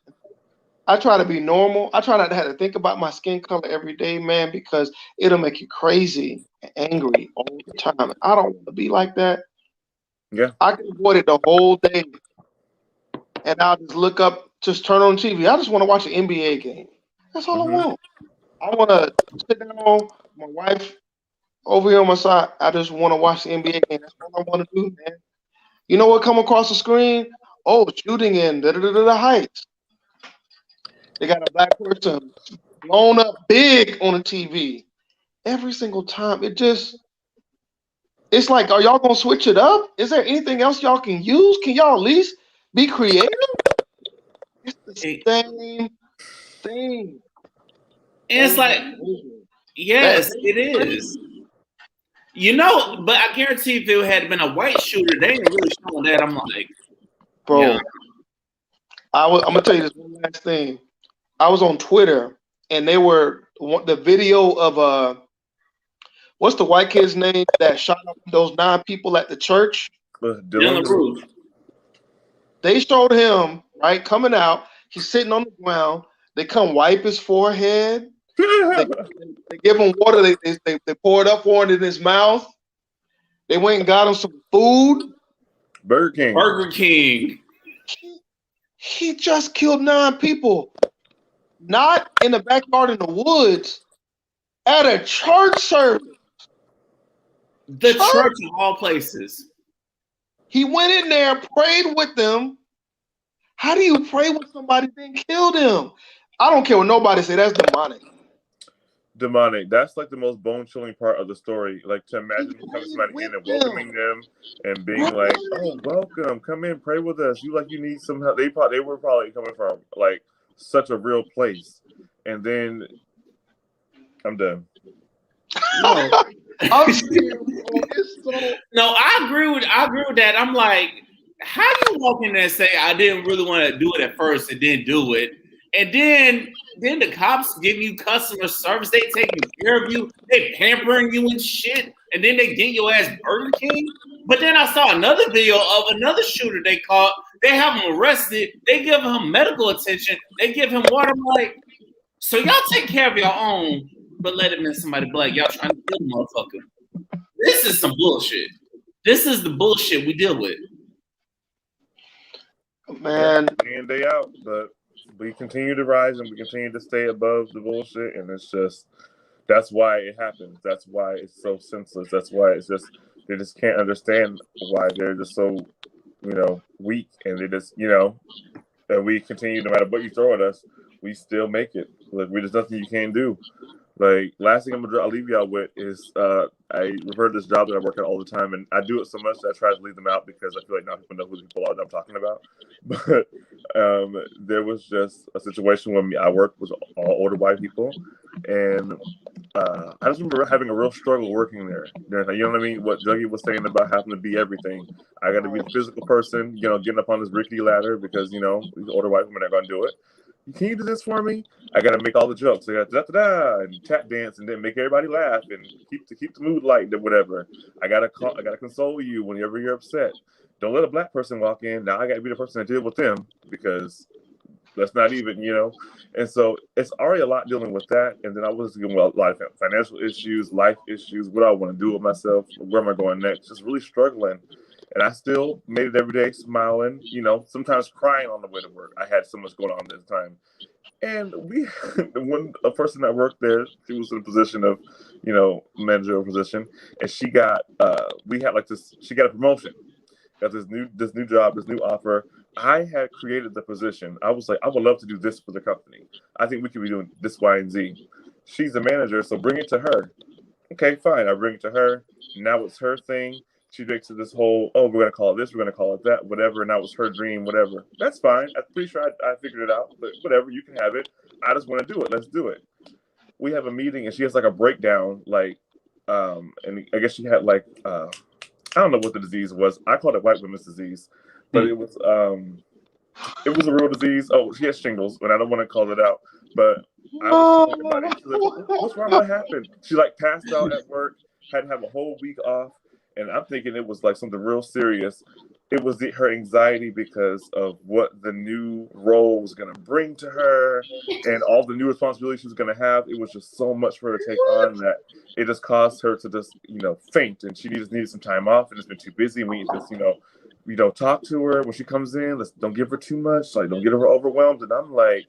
I try to be normal. I try not to have to think about my skin color every day, man, because it'll make you crazy and angry all the time. I don't want to be like that. Yeah. I can avoid it the whole day, and I'll just look up, just turn on TV. I just want to watch an NBA game. That's all I want. I want to sit down, my wife over here on my side. I just want to watch the NBA game. That's all I want to do, man. You know what come across the screen? Oh, shooting in the Heights. They got a black person blown up big on the TV. Every single time. It's like, are y'all going to switch it up? Is there anything else y'all can use? Can y'all at least be creative? It's the same thing. And it's like, yes, it is. You know, but I guarantee if it had been a white shooter, they ain't really showing that. I'm like, bro, yeah. I'm going to tell you this one last thing. I was on Twitter, and they were the video of what's the white kid's name that shot up those 9 people at the church? Dylan Roof. They showed him right coming out. He's sitting on the ground. They come wipe his forehead. They give him water. They pour it up for him in his mouth. They went and got him some food. Burger King. He just killed 9 people. Not in the backyard in the woods, at a church service. The church of all places. He went in there, prayed with them. How do you pray with somebody then killed him? I don't care what nobody say. That's demonic. That's like the most bone-chilling part of the story. Like, to imagine having somebody in and welcoming them and being like, "Oh, welcome, come in, pray with us. You need some help." They were probably coming from like such a real place, and then I'm done. No, I'm scared. No, I agree with that. I'm like, how you walk in there and say I didn't really want to do it at first and then do it, and then the cops give you customer service. They taking care of you. They pampering you and shit, and then they get your ass Burger King. But then I saw another video of another shooter they caught. They have him arrested. They give him medical attention. They give him water. I'm like, so y'all take care of your own, but let him in somebody black. Y'all trying to kill the motherfucker. This is some bullshit. This is the bullshit we deal with. Man. Day in, day out. But we continue to rise and we continue to stay above the bullshit. And it's just, that's why it happens. That's why it's so senseless. That's why it's just, they just can't understand why they're just so, weak. And they just, and we continue, no matter what you throw at us, we still make it. Like, there's nothing you can't do. Like, last thing I'll leave y'all with is I refer to this job that I work at all the time, and I do it so much that I try to leave them out because I feel like now people know who the people are that I'm talking about. But there was just a situation when I worked with all older white people, and I just remember having a real struggle working there. You know what I mean? What Dougie was saying about having to be everything. I got to be the physical person, getting up on this rickety ladder because, these older white women are going to do it. Can you do this for me? I gotta make all the jokes. I got da-da-da and tap dance and then make everybody laugh and keep the mood light and whatever. I gotta console you whenever you're upset. Don't let a black person walk in. Now I gotta be the person to deal with them because that's not even, And so it's already a lot dealing with that. And then I was dealing with a lot of financial issues, life issues, what I want to do with myself, where am I going next? Just really struggling. And I still made it every day, smiling, sometimes crying on the way to work. I had so much going on this time. And a person that worked there, she was in a position of, managerial position. And she got, she got a promotion, got this new job, this new offer. I had created the position. I was like, I would love to do this for the company. I think we could be doing this, Y, and Z. She's the manager, so bring it to her. Okay, fine. I bring it to her. Now it's her thing. She makes this whole, we're going to call it this, we're going to call it that, whatever, and that was her dream, whatever. That's fine. I'm pretty sure I figured it out, but whatever, you can have it. I just want to do it. Let's do it. We have a meeting, and she has like a breakdown, like, and I guess she had like, I don't know what the disease was. I called it white women's disease, but it was a real disease. Oh, she has shingles, and I don't want to call it out, but I was telling everybody, she's like, what's wrong? What happened? She like passed out at work, had to have a whole week off, and I'm thinking it was like something real serious. It was her anxiety because of what the new role was going to bring to her and all the new responsibilities she was going to have. It was just so much for her to take on that it just caused her to just, faint. And she just needed some time off and it's been too busy. And we just, talk to her when she comes in. Don't give her too much. Like, don't get her overwhelmed. And I'm like,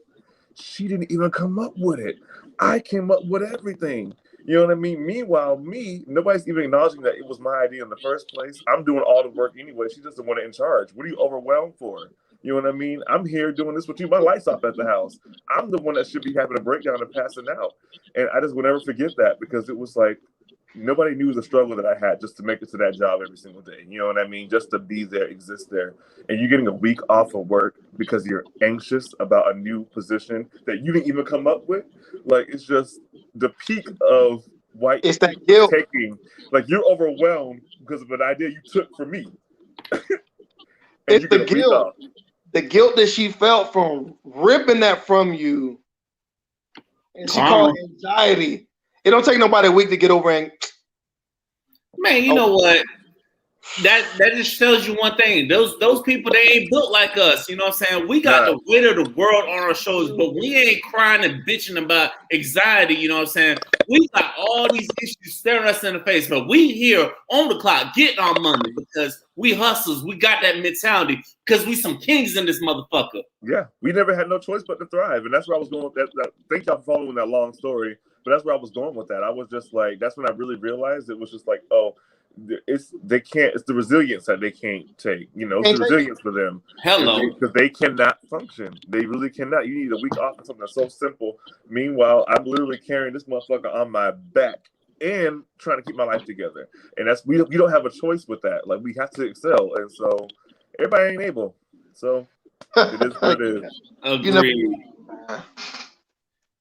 she didn't even come up with it. I came up with everything. You know what I mean? Meanwhile, nobody's even acknowledging that it was my idea in the first place. I'm doing all the work anyway. She doesn't want it in charge. What are you overwhelmed for? You know what I mean? I'm here doing this with you. My lights off at the house. I'm the one that should be having a breakdown and passing out. And I just will never forget that because it was like nobody knew the struggle that I had just to make it to that job every single day. You know what I mean? Just to be there, exist there. And you're getting a week off of work because you're anxious about a new position that you didn't even come up with. Like, it's just the peak of white it's that guilt. Taking. Like, you're overwhelmed because of an idea you took from me. It's the guilt. The guilt that she felt from ripping that from you. And she called it anxiety. It don't take nobody a week to get over and man, you know what? That just tells you one thing. Those people, they ain't built like us. You know what I'm saying? We got the weight of the world on our shoulders, but we ain't crying and bitching about anxiety. You know what I'm saying? We got all these issues staring us in the face, but we here on the clock getting our money because we hustlers. We got that mentality because we some kings in this motherfucker. Yeah, we never had no choice but to thrive, and that's where I was going with that. Thank y'all for following that long story, but that's where I was going with that. I was just like, that's when I really realized it was just like, oh. It's the resilience that they can't take. It's the resilience for them. Hello, because they cannot function. They really cannot. You need a week off for something that's so simple. Meanwhile, I'm literally carrying this motherfucker on my back and trying to keep my life together. And that's we don't have a choice with that. Like, we have to excel, and so everybody ain't able. So it is what it is. Agreed.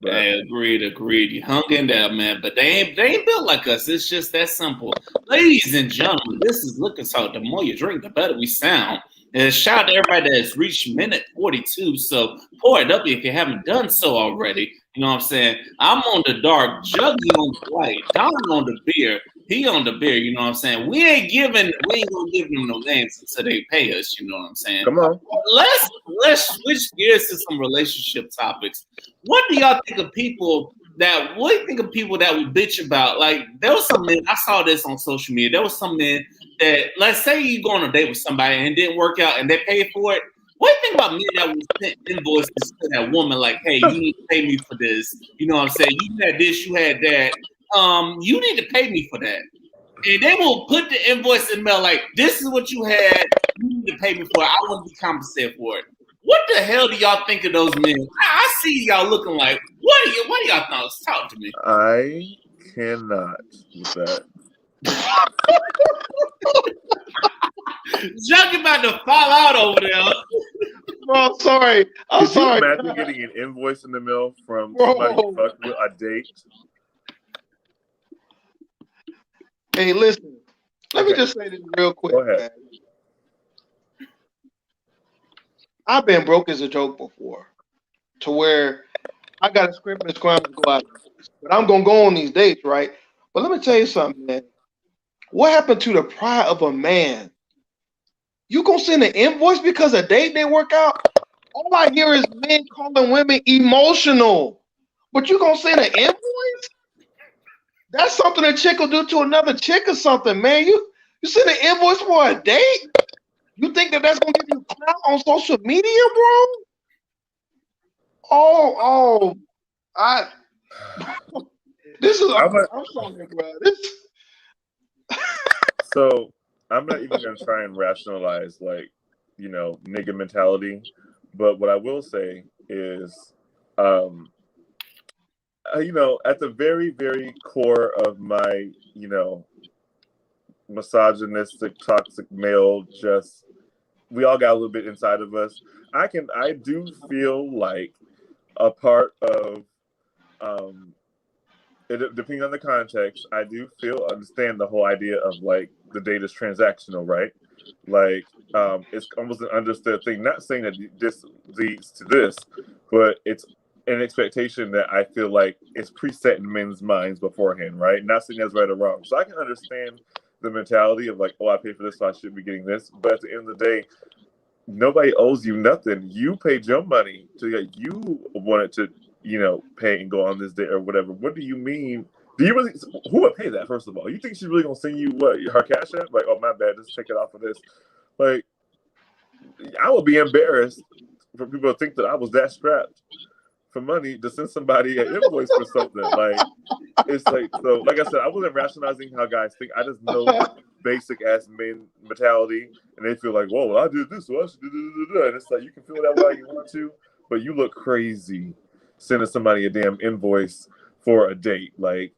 Hey, agreed. You hung in there, man. But they ain't built like us. It's just that simple. Ladies and gentlemen, this is Liquor Talk. The more you drink, the better we sound. And shout out to everybody that's reached minute 42. So pour it up if you haven't done so already. You know what I'm saying? I'm on the dark, Juggy on the light, Don on the beer. He on the beer, you know what I'm saying? We ain't gonna give them no names until they pay us, you know what I'm saying? Come on. Let's switch gears to some relationship topics. What do y'all think of people that would bitch about? Like, there was some men, I saw this on social media. There was some men that, let's say you go on a date with somebody and it didn't work out and they paid for it. What do you think about men that would send invoices to that woman like, hey, you need to pay me for this? You know what I'm saying? You had this, you had that. You need to pay me for that. And they will put the invoice in mail like, this is what you had. You need to pay me for it. I want to be compensated for it. What the hell do y'all think of those men? I see y'all looking like, what are y'all thoughts? Talk to me. I cannot with that. Juggy about to fall out over there. Bro, sorry. I'm sorry. Could you imagine getting an invoice in the mail from somebody you fucked with a date? Hey, listen. Let me just say this real quick. Go ahead. Man. I've been broke as a joke before, to where I got a script and a scrum to go out. But I'm gonna go on these dates, right? But let me tell you something, man. What happened to the pride of a man? You gonna send an invoice because a date didn't work out? All I hear is men calling women emotional. But you gonna send an invoice? That's something a chick will do to another chick or something, man. You send an invoice for a date? You think that's gonna give you clout on social media, bro? I'm sorry, bro. So I'm not even gonna try and rationalize nigga mentality, but what I will say is, at the very, very core of my, misogynistic, toxic male, we all got a little bit inside of us. I do feel like a part of it, depending on the context, I do understand the whole idea of like the date is transactional, right? Like it's almost an understood thing. Not saying that this leads to this, but it's an expectation that I feel like is preset in men's minds beforehand, right? Not saying that's right or wrong. So I can understand the mentality of like, oh, I paid for this, so I should be getting this. But at the end of the day, nobody owes you nothing. You paid your money to like, you wanted to, pay and go on this date or whatever. What do you mean? Do you really? Who would pay that? First of all, you think she's really gonna send you what her cash app? Like, oh my bad, just take it off of this. Like, I would be embarrassed for people to think that I was that strapped for money to send somebody an invoice for something. Like, it's like, so like I said, I wasn't rationalizing how guys think. I just know basic ass men mentality, and they feel like, whoa, well, I did this, so I should do. And it's like, you can feel that way you want to, but you look crazy sending somebody a damn invoice for a date. Like,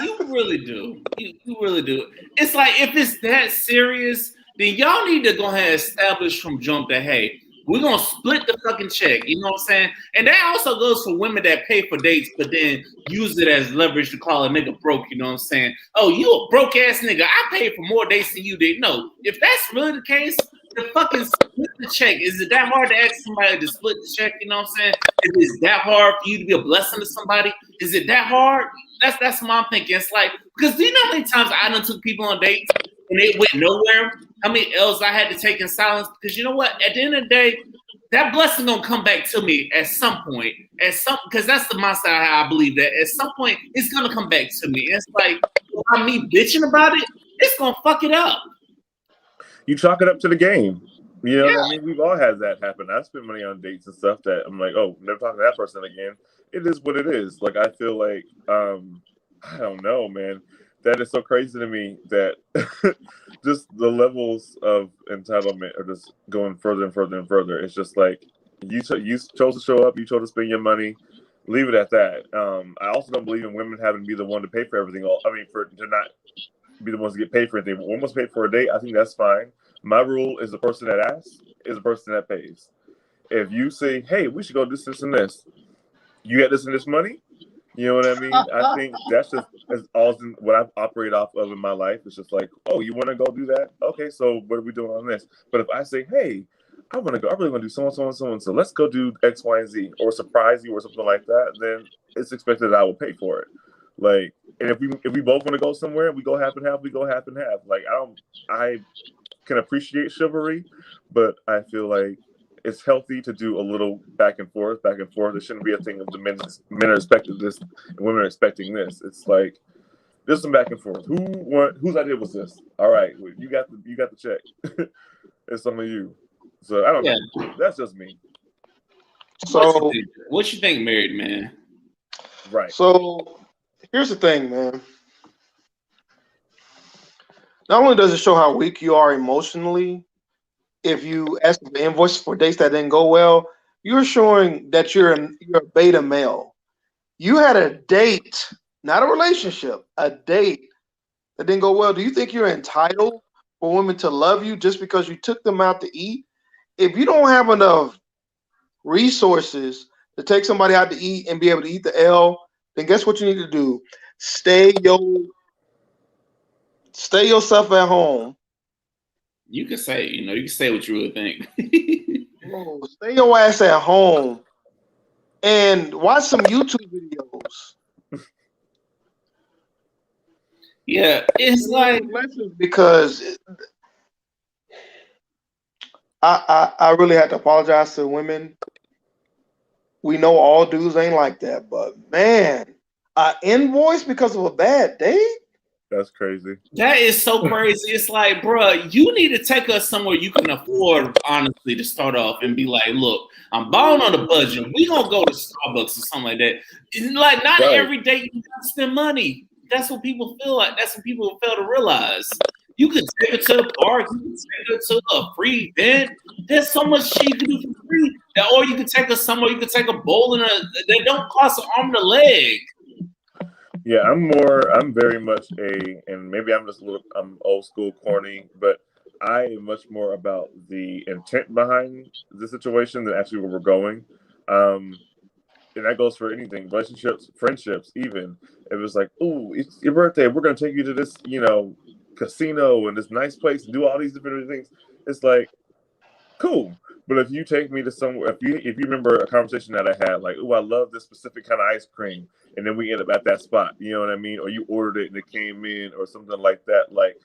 you really do. You really do. It's like, if it's that serious, then y'all need to go ahead and establish from jump that, hey, we're going to split the fucking check. You know what I'm saying? And that also goes for women that pay for dates, but then use it as leverage to call a nigga broke. You know what I'm saying? Oh, you a broke ass nigga. I paid for more dates than you did. No, if that's really the case, then fucking split the check. Is it that hard to ask somebody to split the check? You know what I'm saying? Is it that hard for you to be a blessing to somebody? Is it that hard? That's what I'm thinking. It's like, because do you know how many times I done took people on dates and they went nowhere? How many L's I had to take in silence? Because you know what? At the end of the day, that blessing gonna come back to me at some point. Because that's the mindset how I believe that. At some point, it's gonna come back to me. And it's like, by me bitching about it, it's gonna fuck it up. You chalk it up to the game. You know what I mean? We've all had that happen. I spend money on dates and stuff that I'm like, oh, never talking to that person again. It is what it is. Like, I feel like, I don't know, man. That is so crazy to me that just the levels of entitlement are just going further and further and further. It's just like, you chose to show up, you chose to spend your money, leave it at that. I also don't believe in women having to be the one to pay for everything. To not be the ones to get paid for anything. But when pay for a date, I think that's fine. My rule is the person that asks is the person that pays. If you say, hey, we should go do this and this, you get this and this money, you know what I mean? I think that's just what I've operated off of in my life. It's just like, oh, you want to go do that? Okay, so what are we doing on this? But if I say, hey, I really want to do so. Let's go do X, Y, and Z, or surprise you or something like that, then it's expected that I will pay for it. Like, and if we both want to go somewhere and we go half and half, we go half and half. Like, I can appreciate chivalry, but I feel like it's healthy to do a little back and forth. It shouldn't be a thing of the men are expecting this and women are expecting this. It's like, there's some back and forth. Whose idea was this? All right, you got the check. It's some of you. So I don't know. That's just me. So what you think, married man? Right. So here's the thing, man. Not only does it show how weak you are emotionally, if you ask for invoices for dates that didn't go well, you're showing that you're a beta male. You had a date, not a relationship, a date that didn't go well. Do you think you're entitled for women to love you just because you took them out to eat? If you don't have enough resources to take somebody out to eat and be able to eat the L, then guess what you need to do? Stay yourself at home. You can say, you can say what you really think. Stay your ass at home and watch some YouTube videos. Yeah, it's like, because I really had to apologize to women. We know all dudes ain't like that, but man, an invoice because of a bad date? That's crazy. That is so crazy. It's like, bro, you need to take us somewhere you can afford, honestly, to start off and be like, look, I'm balling on a budget. We gonna go to Starbucks or something like that. It's like, not every day you gotta spend money. That's what people feel like. That's what people fail to realize. You can take it to the park. You can take it to a free event. There's so much shit you can do for free. Or you can take us somewhere. You can take a bowling that don't cost an arm and a leg. Yeah, I'm very much and maybe I'm old school corny, but I am much more about the intent behind the situation than actually where we're going. and that goes for anything, relationships, friendships, even. It was like, ooh, it's your birthday. We're going to take you to this, casino and this nice place and do all these different things. It's like, cool. But if you take me to somewhere, if you remember a conversation that I had, like, oh, I love this specific kind of ice cream, and then we end up at that spot, you know what I mean? Or you ordered it and it came in, or something like that. Like,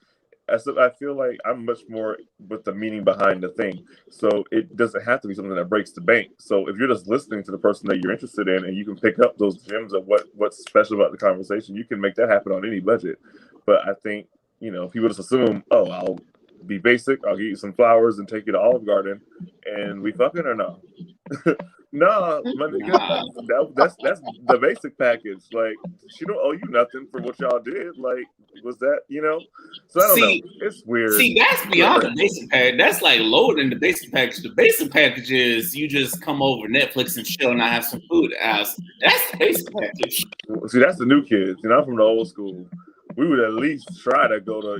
I feel like I'm much more with the meaning behind the thing. So it doesn't have to be something that breaks the bank. So if you're just listening to the person that you're interested in, and you can pick up those gems of what's special about the conversation, you can make that happen on any budget. But I think, people just assume, oh, I'll be basic. I'll get you some flowers and take you to Olive Garden, and we fucking or no? No, my nigga, that's the basic package. Like, she don't owe you nothing for what y'all did. Like, was that, So I don't know. It's weird. See, that's beyond the basic package. That's like lower than the basic package. The basic package is you just come over Netflix and chill and I have some food at house. That's the basic package. See, that's the new kids. I'm from the old school. We would at least try to go to,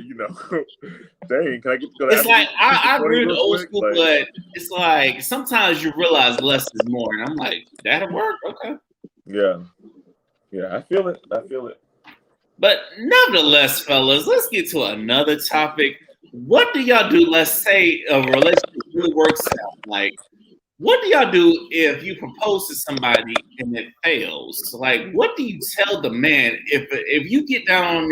dang, can I get to go to? It's like I agree with the old school, but it's like sometimes you realize less is more, and I'm like, that'll work, okay. Yeah, I feel it. But nevertheless, fellas, let's get to another topic. What do y'all do? Let's say a relationship really works out. Like, what do y'all do if you propose to somebody and it fails? Like, what do you tell the man if you get down on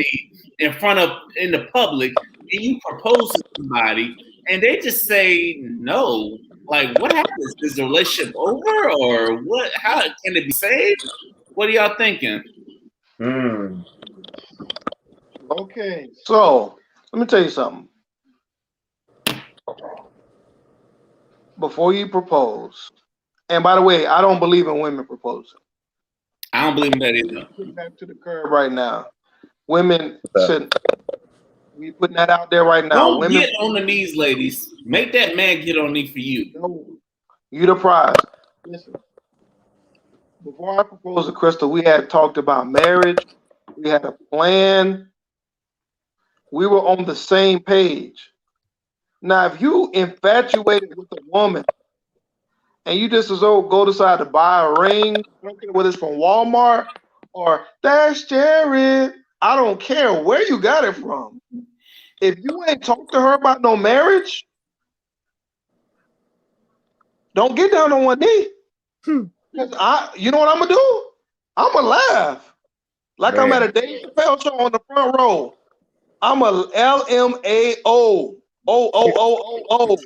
in the public and you propose to somebody and they just say no? Like, what happens? Is the relationship over, or what? How can it be saved? What are y'all thinking? Okay, so let me tell you something. Before you propose, and by the way, I don't believe in women proposing. I don't believe in that either. Put back to the curb right now. Women shouldn't. We putting that out there right now. Don't women get on the knees, ladies. Make that man get on knee for you. No, you the prize. Listen, before I proposed to Crystal, we had talked about marriage. We had a plan. We were on the same page. Now, if you infatuated with a woman and you just go decide to buy a ring, I don't care whether it's from Walmart or that's Jared, I don't care where you got it from. If you ain't talked to her about no marriage, don't get down on one knee. Because you know what I'm gonna do? I'm gonna laugh like I'm at a Dave Chappelle show on the front row. I'm a LMAO. Oh.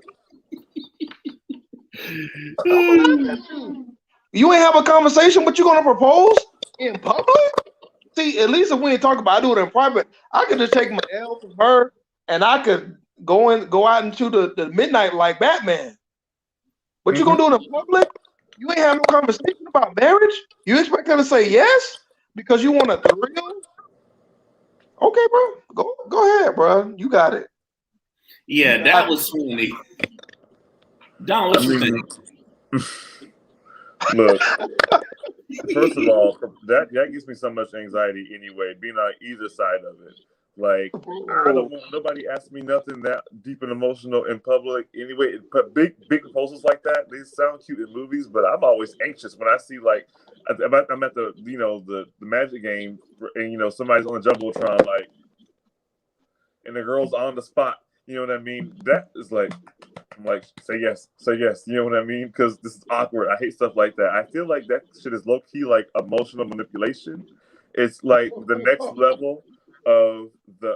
You ain't have a conversation, but you gonna propose in public? See, at least if we ain't talking about, I do it in private. I could just take my L from her, and I could go out into the midnight like Batman. But you gonna do it in public? You ain't have no conversation about marriage? You expect her to say yes because you want a thrill? Okay, bro. Go ahead, bro. You got it. Yeah, that was funny. Don, what you think? Look, first of all, that gives me so much anxiety anyway, being on either side of it. Like, I don't want nobody ask me nothing that deep and emotional in public anyway. But big proposals like that, they sound cute in movies, but I'm always anxious when I see, like, I'm at the the Magic game, and somebody's on the jumbotron, like, and the girl's on the spot. You know what I mean? That is like, I'm like, say yes. You know what I mean? Because this is awkward. I hate stuff like that. I feel like that shit is low key like emotional manipulation. It's like the next level of the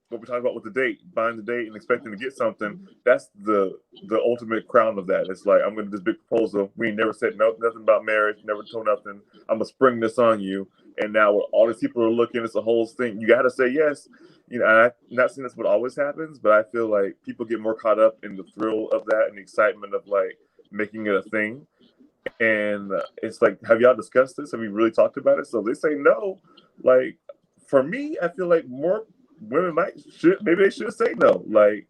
what we're talking about with the date, buying the date and expecting to get something. That's the ultimate crown of that. It's like, I'm gonna do this big proposal. We ain't never said nothing about marriage, never told nothing. I'm gonna spring this on you, and now all these people are looking. It's a whole thing. You gotta say yes. I'm not saying that's what always happens, but I feel like people get more caught up in the thrill of that and the excitement of like making it a thing. And it's like, have y'all discussed this? Have we really talked about it? So they say no. Like, for me, I feel like more women maybe they should say no. Like,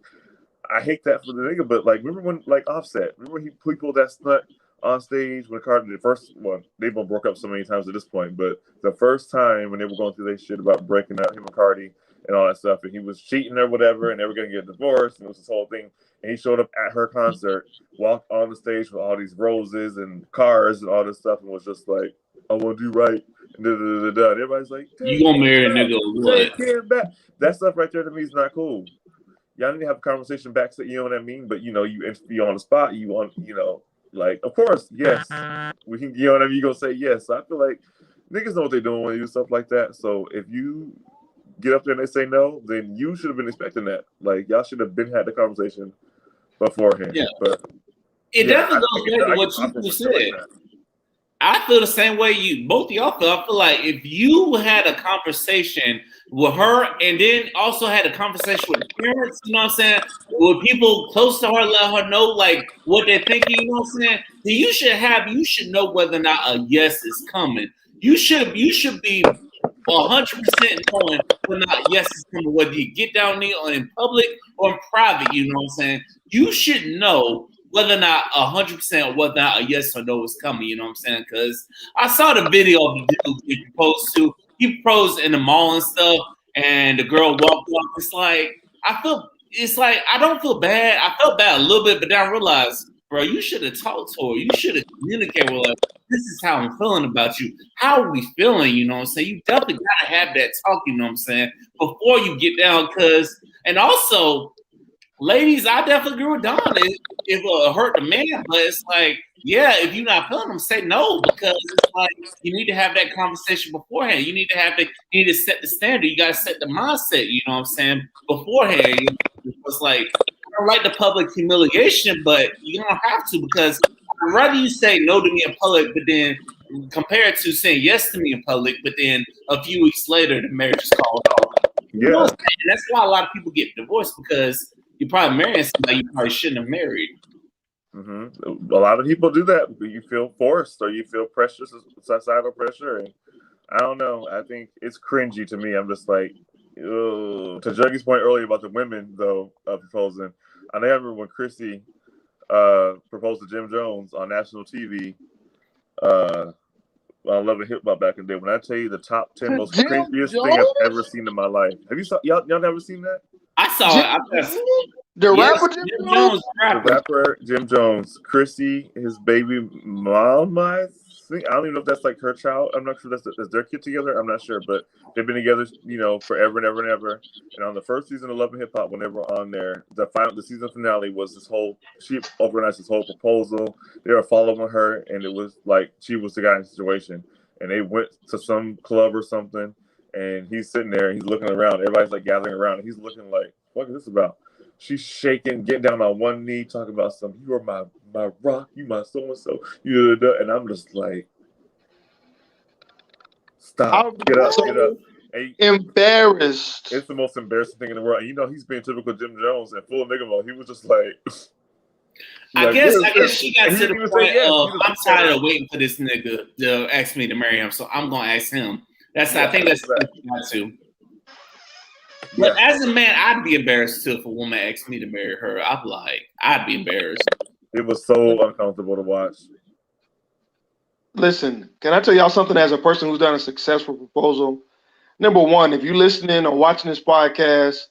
I hate that for the nigga, but like, remember when like Offset? Remember when he pulled that stunt on stage when Cardi the first one? They've been broke up so many times at this point, but the first time when they were going through their shit about breaking up, him and Cardi, and all that stuff, and he was cheating or whatever, and they were gonna get divorced, and it was this whole thing. And he showed up at her concert, walked on the stage with all these roses and cars and all this stuff, and was just like, "I want to do right." And everybody's like, "You gonna marry a nigga or what?" That stuff right there to me is not cool. Y'all need to have a conversation back, so you know what I mean. But you know, you interview on the spot. You want, you know, like, of course, yes, we can. You know what I mean? You gonna say yes. So I feel like niggas know what they're doing when they do stuff like that. So if you get up there and they say no, then you should have been expecting that. Like, y'all should have been had the conversation beforehand. Yeah. But it definitely goes back to what you said. Like I feel the same way both of y'all feel. I feel like if you had a conversation with her and then also had a conversation with the parents, you know what I'm saying, with people close to her, let her know like what they're thinking, you know what I'm saying, then you should know whether or not a yes is coming. You should be 100% knowing whether or not yes is coming, whether you get down there or in public or in private, you know what I'm saying. You should know whether or not 100% whether or not a yes or no is coming, you know what I'm saying? Because I saw the video of the dude he proposed to. He proposed in the mall and stuff, and the girl walked off. I don't feel bad. I felt bad a little bit, but then I realized, bro, you should have talked to her. You should have communicated with her. This is how I'm feeling about you. How are we feeling? You know what I'm saying? You definitely gotta have that talk, you know what I'm saying, before you get down. And also, ladies, I definitely agree with Don. It hurt the man, but it's like, yeah, if you're not feeling them, say no, because it's like you need to have that conversation beforehand. You need to set the standard. You got to set the mindset. You know what I'm saying, beforehand. It's like I don't like the public humiliation, but you don't have to, because I'd rather you say no to me in public, but then compared to saying yes to me in public, but then a few weeks later the marriage is called off. You know what I'm saying? And that's why a lot of people get divorced, because you're probably marrying somebody you probably shouldn't have married. Mm-hmm. A lot of people do that. You feel forced, or you feel pressure, societal pressure, and I don't know. I think it's cringy to me. I'm just like, ugh. To Juggy's point earlier about the women though proposing. I remember when Chrissy proposed to Jim Jones on national TV. On Love and Hip Hop back in the day. When I tell you the top 10 most craziest thing I've ever seen in my life. Have you y'all never seen that? I saw it. The rapper Jim Jones? The rapper Jim Jones. Chrissy, his baby mom, I think. I don't even know if that's like her child. I'm not sure that's their kid together. I'm not sure, but they've been together, you know, forever and ever and ever. And on the first season of Love and Hip Hop, when they were on there, the season finale was she organized this whole proposal. They were following her, and it was like she was the guy in the situation. And they went to some club or something, and he's sitting there, and he's looking around. Everybody's like gathering around, and he's looking like, what is this about? She's shaking, getting down on one knee, talking about something. You are my rock, you my so-and-so. And I'm just like, stop, get up. And embarrassed. It's the most embarrassing thing in the world. And you know, he's being typical Jim Jones and full of nigga mode. He was just like, I guess she got to the point of, I'm tired of waiting for this nigga to ask me to marry him, so I'm gonna ask him. I think that's what she got to. But as a man, I'd be embarrassed too if a woman asked me to marry her. I'd be embarrassed. It was so uncomfortable to watch. Listen, can I tell y'all something as a person who's done a successful proposal? Number one, if you're listening or watching this podcast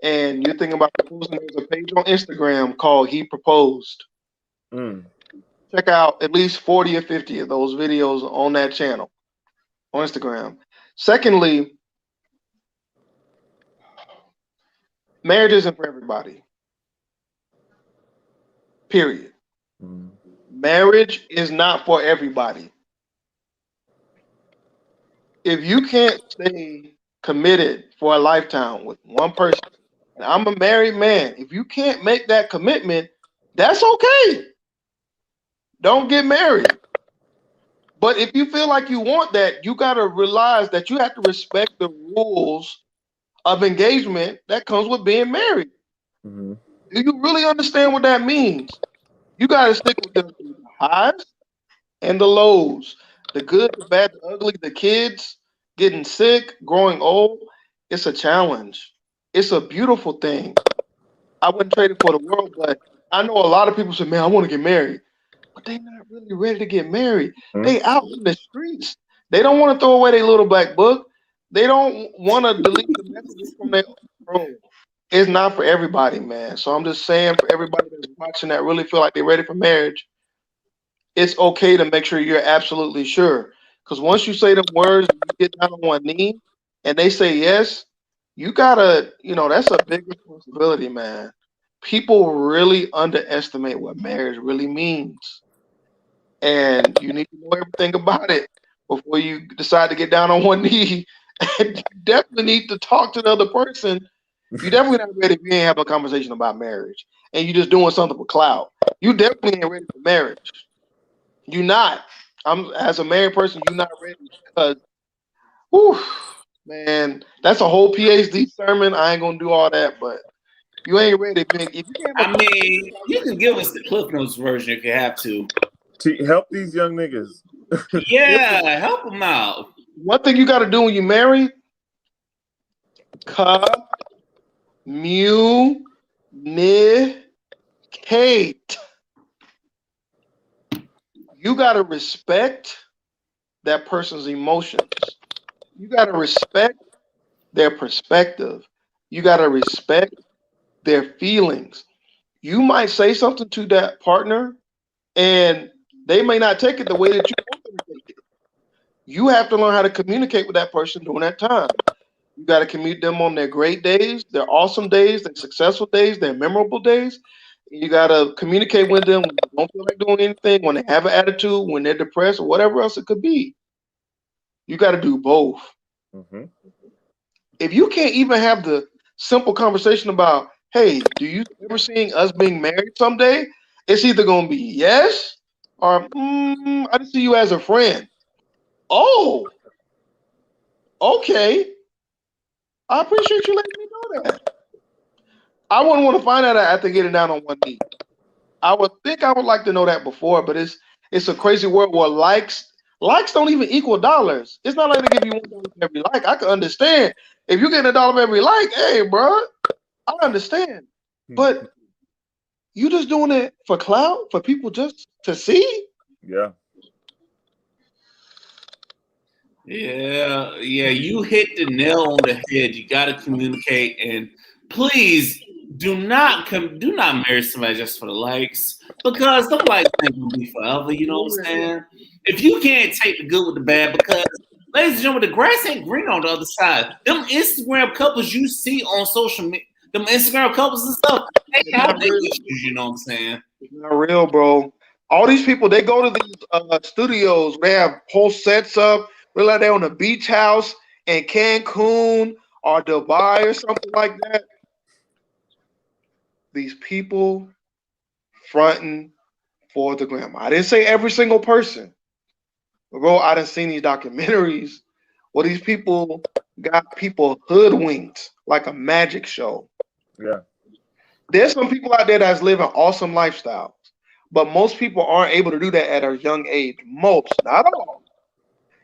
and you're thinking about proposing, there's a page on Instagram called He Proposed. Check out at least 40 or 50 of those videos on that channel on Instagram. Secondly, marriage isn't for everybody. Period. Marriage is not for everybody. If you can't stay committed for a lifetime with one person, and I'm a married man, if you can't make that commitment, that's okay. Don't get married. But if you feel like you want that, you got to realize that you have to respect the rules of engagement that comes with being married. Do you really understand what that means? You got to stick with the highs and the lows, the good, the bad, the ugly, the kids getting sick, growing old. It's a challenge. It's a beautiful thing. I wouldn't trade it for the world, but I know a lot of people say, man, I want to get married. But they're not really ready to get married. They out in the streets. They don't want to throw away their little black book. They don't want to delete the messages from their bro. It's not for everybody, man. So I'm just saying for everybody that's watching that really feel like they're ready for marriage, it's okay to make sure you're absolutely sure. Because once you say the words, you get down on one knee, and they say yes, you gotta, that's a big responsibility, man. People really underestimate what marriage really means, and you need to know everything about it before you decide to get down on one knee. And you definitely need to talk to the other person. You definitely not ready if you ain't have a conversation about marriage, and you just doing something for clout. You definitely ain't ready for marriage. You not. I'm as a married person, you not ready because, whew, man, that's a whole PhD sermon. I ain't gonna do all that, but you ain't ready. If you can't have I mean, you can give us the Cliff Notes version if you have to. To help these young niggas. Yeah, help them out. one thing you got to do when you marry, communicate. You got to respect that person's emotions. You got to respect their perspective. You got to respect their feelings. You might say something to that partner and they may not take it the way that you want them to take it. You have to learn how to communicate with that person during that time. You got to communicate them on their great days, their awesome days, their successful days, their memorable days. You got to communicate with them when they don't feel like doing anything, when they have an attitude, when they're depressed, or whatever else it could be. You got to do both. Mm-hmm. If you can't even have the simple conversation about, hey, do you ever seeing us being married someday? It's either going to be yes or I just see you as a friend. Oh, okay. I appreciate you letting me know that. I wouldn't want to find out after getting down on one knee. I would think I would like to know that before, but it's a crazy world where likes don't even equal dollars. It's not like they give you $1 for every like. I can understand if you're getting $1 for every like. Hey, bro, I understand, but you just doing it for clout for people just to see. Yeah. Yeah, you hit the nail on the head. You got to communicate, and please do not marry somebody just for the likes, because the likes ain't gonna be forever. You know what I'm saying? If you can't take the good with the bad, because ladies and gentlemen, the grass ain't green on the other side. Them Instagram couples you see on social media, them Instagram couples and stuff, they have their issues. You know what I'm saying? It's not real, bro. All these people, they go to these studios. They have whole sets up. They're like they're on a beach house in Cancun or Dubai or something like that. These people fronting for the gram. I didn't say every single person. Bro, I done seen these documentaries where these people got people hoodwinked like a magic show. Yeah. There's some people out there that's living awesome lifestyles, but most people aren't able to do that at a young age. Most, not all.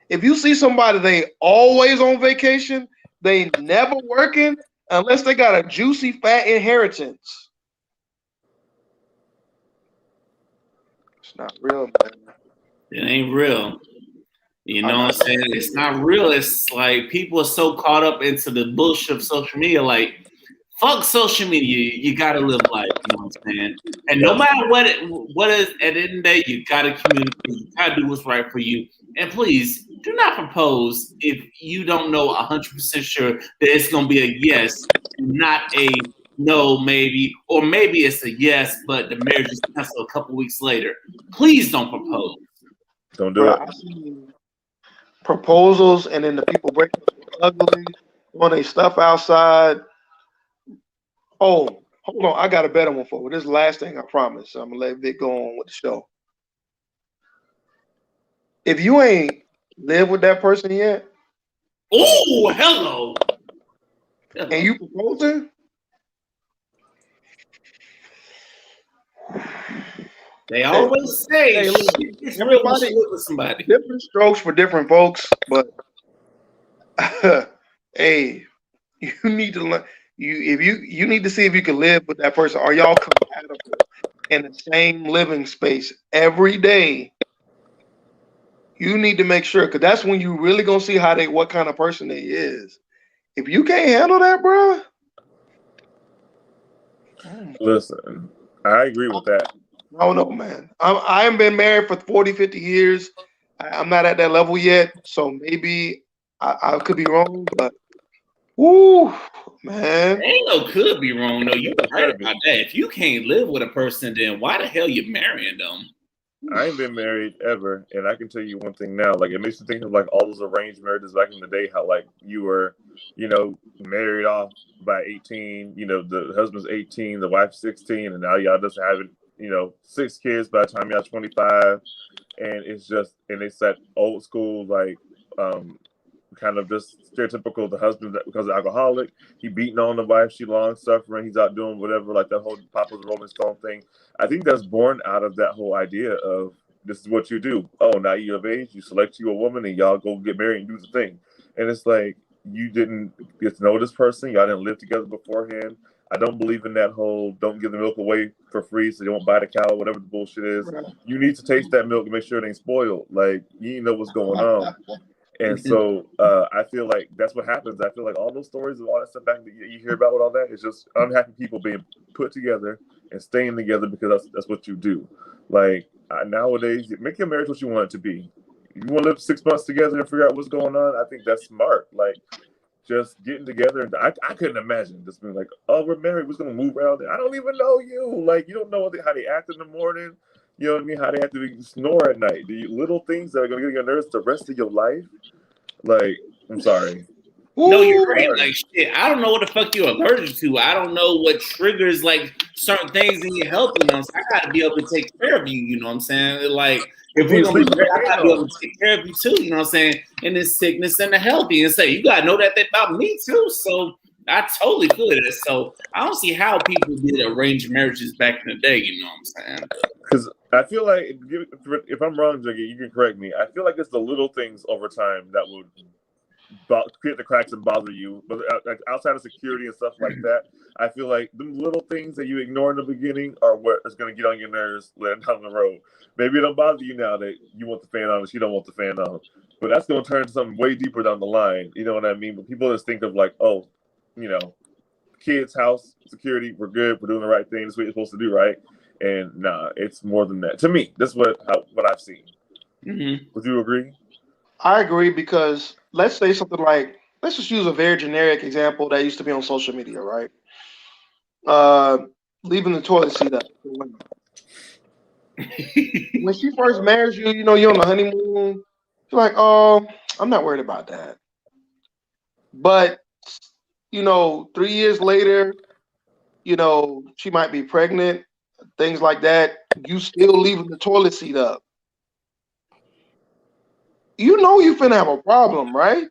If you see somebody they always on vacation, they never working unless they got a juicy fat inheritance. It's not real, man. It ain't real. You know what I'm saying? It's not real. It's like people are so caught up into the bullshit of social media. Like, fuck social media. You gotta live life. You know what I'm saying? And no matter what is at the end of the day, you gotta communicate. You gotta do what's right for you. And please do not propose if you don't know 100% sure that it's gonna be a yes, not a no, maybe, or maybe it's a yes, but the marriage is canceled a couple weeks later. Please don't propose. Don't do it. I've seen proposals and then the people breaking up ugly, doing their stuff outside. Oh, hold on. I got a better one for you. This is the last thing I promise. I'm gonna let Vic go on with the show. If you ain't lived with that person yet, Oh, hello. and you proposing, They always say hey, look, it's real when you live with somebody. different strokes for different folks, but hey, you need to learn. You need to see if you can live with that person. Are y'all compatible in the same living space every day? you need to make sure, because that's when you really gonna see what kind of person they is. If you can't handle that, bro. Listen, I agree with that. I don't know, man. I haven't been married for 40, 50 years. I'm not at that level yet, so maybe I could be wrong, but whoo, man. Ain't no could be wrong though. You're right about that. If you can't live with a person, then why the hell you marrying them? I ain't been married ever, and I can tell you one thing now. Like, it makes me think of like all those arranged marriages back in the day. How like you were, married off by 18. The husband's 18, the wife's 16, and now y'all just having 6 kids by the time y'all 25. And it's that old school like kind of just stereotypical. The husband, because of alcoholic, he beating on the wife, she long suffering, he's out doing whatever, like that whole Papa's Rolling Stone thing. I think that's born out of that whole idea of this is what you do. Oh, now you're of age, you select you a woman, and y'all go get married and do the thing. And it's like you didn't get to know this person, y'all didn't live together beforehand. I don't believe in that whole don't give the milk away for free so you won't buy the cow, whatever the bullshit is. You need to taste that milk and make sure it ain't spoiled. Like, you know what's going on. And so I feel like that's what happens. I feel like all those stories and all that stuff back that you hear about with all that is just unhappy people being put together and staying together because that's what you do. Like, nowadays, make your marriage what you want it to be. If you want to live 6 months together and figure out what's going on, I think that's smart. Like, just getting together. And I couldn't imagine just being like, oh, we're married, we're going to move around. I don't even know you. Like, you don't know how they act in the morning. You know what I mean? How they have to snore at night. The little things that are going to get your nerves the rest of your life. Like, I'm sorry. No, you're right. Like, shit, I don't know what the fuck you're allergic to. I don't know what triggers, like, certain things in your health, So I got to be able to take care of you, you know what I'm saying? Like, if we're going to be married, I got to be able to take care of you, too, you know what I'm saying? In the sickness and the healthy. And say, you got to know that about me, too. So I totally feel it. So I don't see how people did arranged marriages back in the day, you know what I'm saying? Because I feel like, if I'm wrong, Juggy, you can correct me. I feel like it's the little things over time that would create the cracks and bother you. But like outside of security and stuff like that, I feel like the little things that you ignore in the beginning are what is going to get on your nerves later down the road. Maybe it don't bother you now that you want the fan on and she don't want the fan on. But that's going to turn to something way deeper down the line. You know what I mean? But people just think of like, oh, kids, house, security, we're good, we're doing the right thing, that's what you're supposed to do, right? And nah, it's more than that. To me, that's what I've seen. Mm-hmm. Would you agree? I agree, because let's say something like, let's just use a very generic example that used to be on social media, right? Leaving the toilet seat up. When she first marries you, you're on the honeymoon, you're like, oh, I'm not worried about that. But 3 years later, she might be pregnant, things like that. You still leaving the toilet seat up. You finna have a problem, right?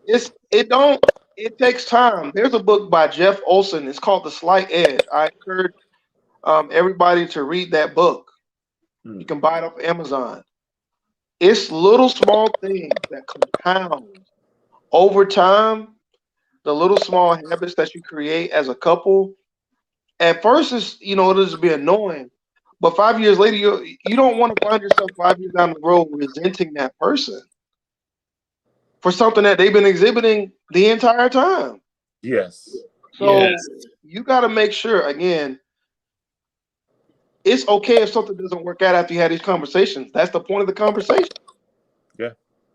It takes time. There's a book by Jeff Olson. It's called The Slight Edge. I encourage everybody to read that book. You can buy it off Amazon. It's little small things that compound over time. The little small habits that you create as a couple. At first, it'll just be annoying. But 5 years later, you don't want to find yourself 5 years down the road resenting that person for something that they've been exhibiting the entire time. Yes. So you got to make sure, again, it's okay if something doesn't work out after you had these conversations. That's the point of the conversation. Yeah.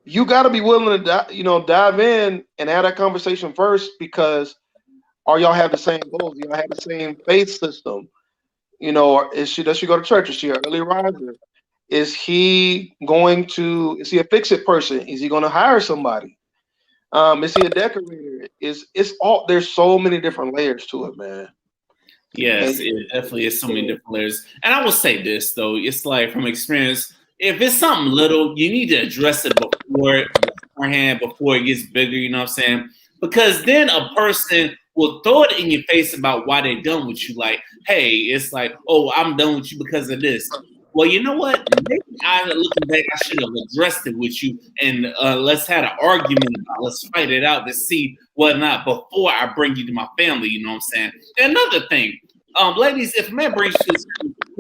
You got to be willing to, dive in and have that conversation first, because or y'all have the same goals. Y'all have the same faith system. Or does she go to church? Is she an early riser? Is he a fix-it person? Is he going to hire somebody? Is he a decorator? There's so many different layers to it, man. Yes, it definitely is so many different layers. And I will say this, though. It's like, from experience, if it's something little, you need to address it beforehand, before it gets bigger, you know what I'm saying? Because then a person will throw it in your face about why they're done with you. Like, hey, it's like, oh, I'm done with you because of this. Well, you know what? Maybe looking back, I should have addressed it with you, and let's have an argument about, let's fight it out to see whether or not before I bring you to my family, you know what I'm saying? And another thing, ladies, if a man brings you to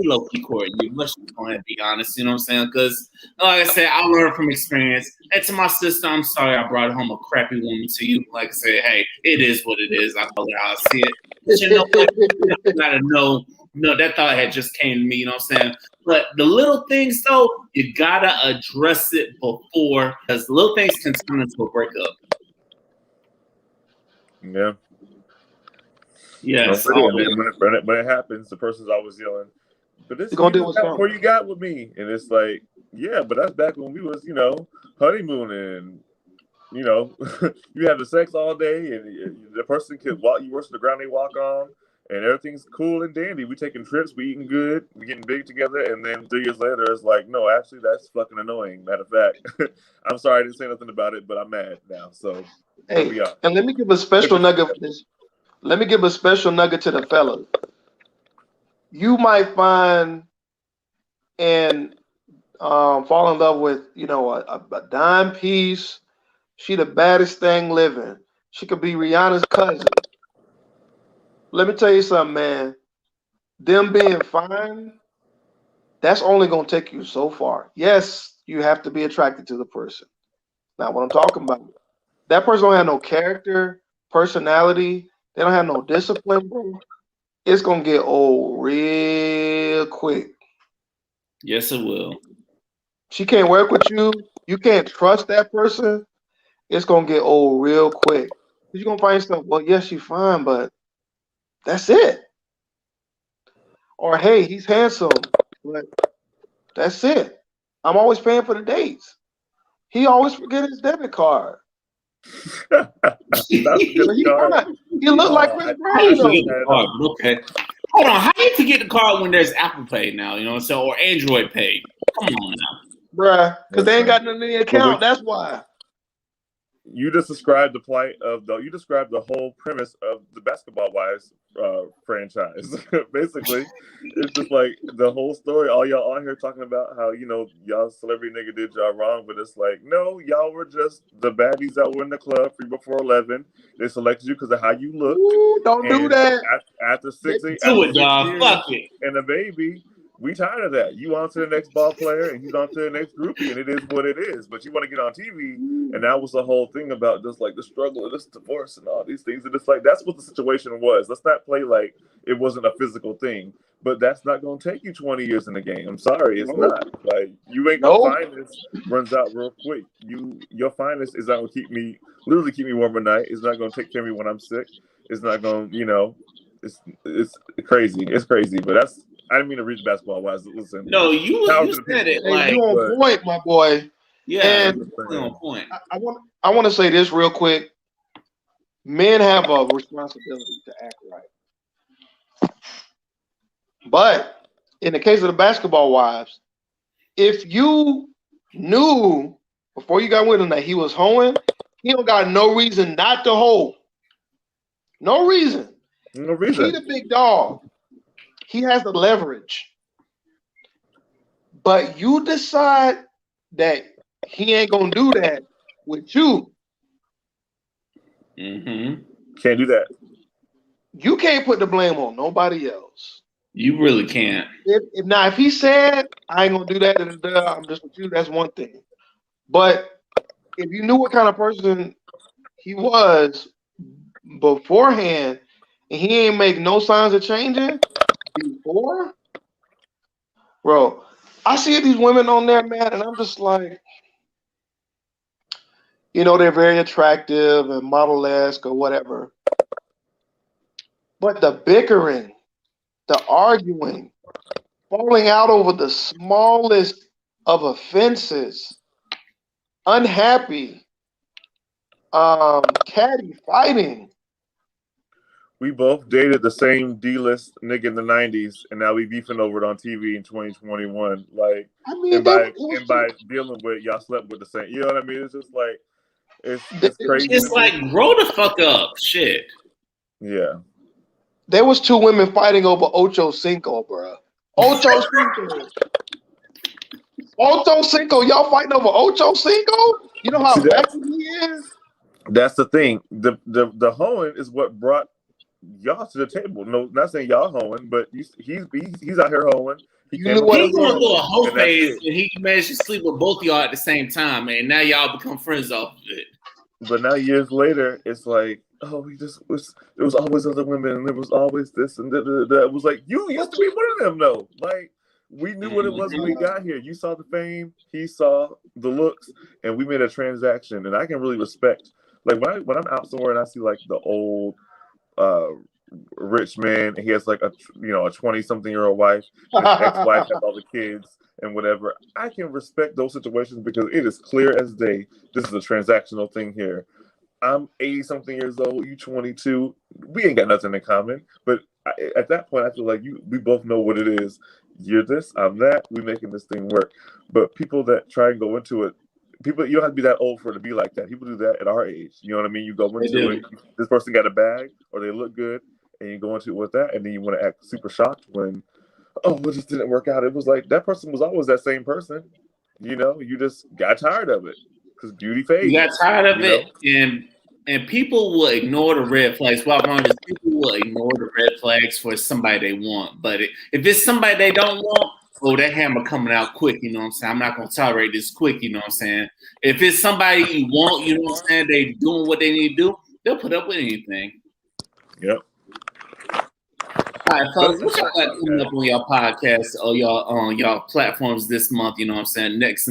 low-key court you. Let's just go ahead and be honest, you know what I'm saying? Because, like I said, I learned from experience. And to my sister, I'm sorry I brought home a crappy woman to you. Like I said, hey, it is what it is. I told her how I see it. But you know what? You gotta know, no, that thought had just came to me, you know what I'm saying? But the little things, though, you gotta address it before, because little things can turn into a breakup. Yeah. Yes. No, when it happens, the person's always yelling, "But this gonna you deal with got something. where you got with me," and it's like, yeah, but that's back when we was, honeymooning. You have the sex all day, and the person could walk you worse the ground they walk on, and everything's cool and dandy. We taking trips, we eating good, we getting big together, and then 3 years later, it's like, no, actually, that's fucking annoying. Matter of fact, I'm sorry I didn't say nothing about it, but I'm mad now. So here we Hey, are. and let me give a special nugget for this. Let me give a special nugget to the fellas. You might find and fall in love with, a dime piece. She the baddest thing living. She could be Rihanna's cousin. Let me tell you something, man. Them being fine, that's only gonna take you so far. Yes, you have to be attracted to the person. Not what I'm talking about. That person don't have no character, personality. They don't have no discipline, bro. It's gonna get old real quick. Yes, it will. She can't work with you. You can't trust that person. It's gonna get old real quick. You're gonna find yourself, well, yes, she's fine, but that's it. Or hey, he's handsome, but that's it. I'm always paying for the dates. He always forget his debit card. That's a But good he card. fine. He look like Chris How you Brown forget though. the card? But okay. Hold on. How do you forget the card when there's Apple Pay now? You know, so or Android Pay? Come on now. Bruh, because they ain't got Listen. nothing in the account. That's why. You just described the plight of you described the whole premise of the Basketball Wives franchise. Basically, it's just like the whole story. All y'all on here talking about how y'all celebrity nigga did y'all wrong, but it's like, no, y'all were just the baddies that were in the club free before 11. They selected you because of how you looked. Ooh, don't do And that. after six Do after it, 6 dog. years Fuck it. and a baby. We tired of that. You on to the next ball player, and he's on to the next groupie, and it is what it is. But you want to get on TV, and that was the whole thing about just like the struggle of this divorce and all these things. And it's like that's what the situation was. Let's not play like it wasn't a physical thing. But that's not going to take you 20 years in the game. I'm sorry, it's not. Like you ain't gonna find this runs out real quick. Your finest is not gonna keep me warm at night. It's not gonna take care of me when I'm sick. It's not gonna, it's crazy. It's crazy. But that's. I didn't mean to read the Basketball Wives. Listen, No, you said it Hey, like you on point, my boy. yeah, And on point. I want to say this real quick. Men have a responsibility to act right. But in the case of the Basketball Wives, if you knew before you got with him that he was hoeing, he don't got no reason not to hoe. No reason. No reason. He the big dog. He has the leverage. But you decide that he ain't gonna do that with you. Mm-hmm. Can't do that. You can't put the blame on nobody else. You really can't. If he said I ain't gonna do that, I'm just with you, that's one thing. But if you knew what kind of person he was beforehand, and he ain't make no signs of changing before, bro. I see these women on there, man, and I'm just like, they're very attractive and model-esque or whatever. But the bickering, the arguing, falling out over the smallest of offenses, unhappy, catty fighting. We both dated the same D-list nigga in the 90s, and now we beefing over it on TV in 2021. Like, I mean, and by dealing with y'all slept with the same. You know what I mean? It's just like it's crazy. It's like grow the fuck up, shit. Yeah. There was two women fighting over Ocho Cinco, bro. Ocho Cinco. Ocho Cinco. Y'all fighting over Ocho Cinco? You know how effective he is? That's the thing. The hoeing is what brought y'all to the table. No, not saying y'all hoeing, but he's out here hoeing. He You knew what He it going was. through a whole And that's phase, it. and he managed to sleep with both of y'all at the same time, and now y'all become friends off of it. But now years later, it's like, oh, he just was. There was always other women, and there was always this and that. It was like you used to be one of them, though. Like we knew what it was when we got here. You saw the fame, he saw the looks, and we made a transaction. And I can really respect, like when I'm out somewhere and I see like the old uh, rich man, and he has like a 20-something-year-old wife, and his ex-wife has all the kids and whatever. I can respect those situations because it is clear as day. This is a transactional thing here. I'm 80-something years old. You 22. We ain't got nothing in common. But at that point, I feel like we both know what it is. You're this, I'm that. We making this thing work. But people that try and go into it, you don't have to be that old for it to be like that. People do that at our age. You know what I mean? You go into it. This person got a bag, or they look good, and you go into it with that, and then you want to act super shocked when, oh, it just didn't work out. It was like that person was always that same person. You just got tired of it because beauty fades. You got tired of it, and people will ignore the red flags. What I've learned is people will ignore the red flags for somebody they want. But if it's somebody they don't want, oh, that hammer coming out quick, you know what I'm saying? I'm not going to tolerate this quick, you know what I'm saying? If it's somebody you want, you know what I'm saying, they doing what they need to do, they'll put up with anything. Yep. All right, fellas, what y'all got coming up on y'all podcast or y'all platforms this month, you know what I'm saying? Next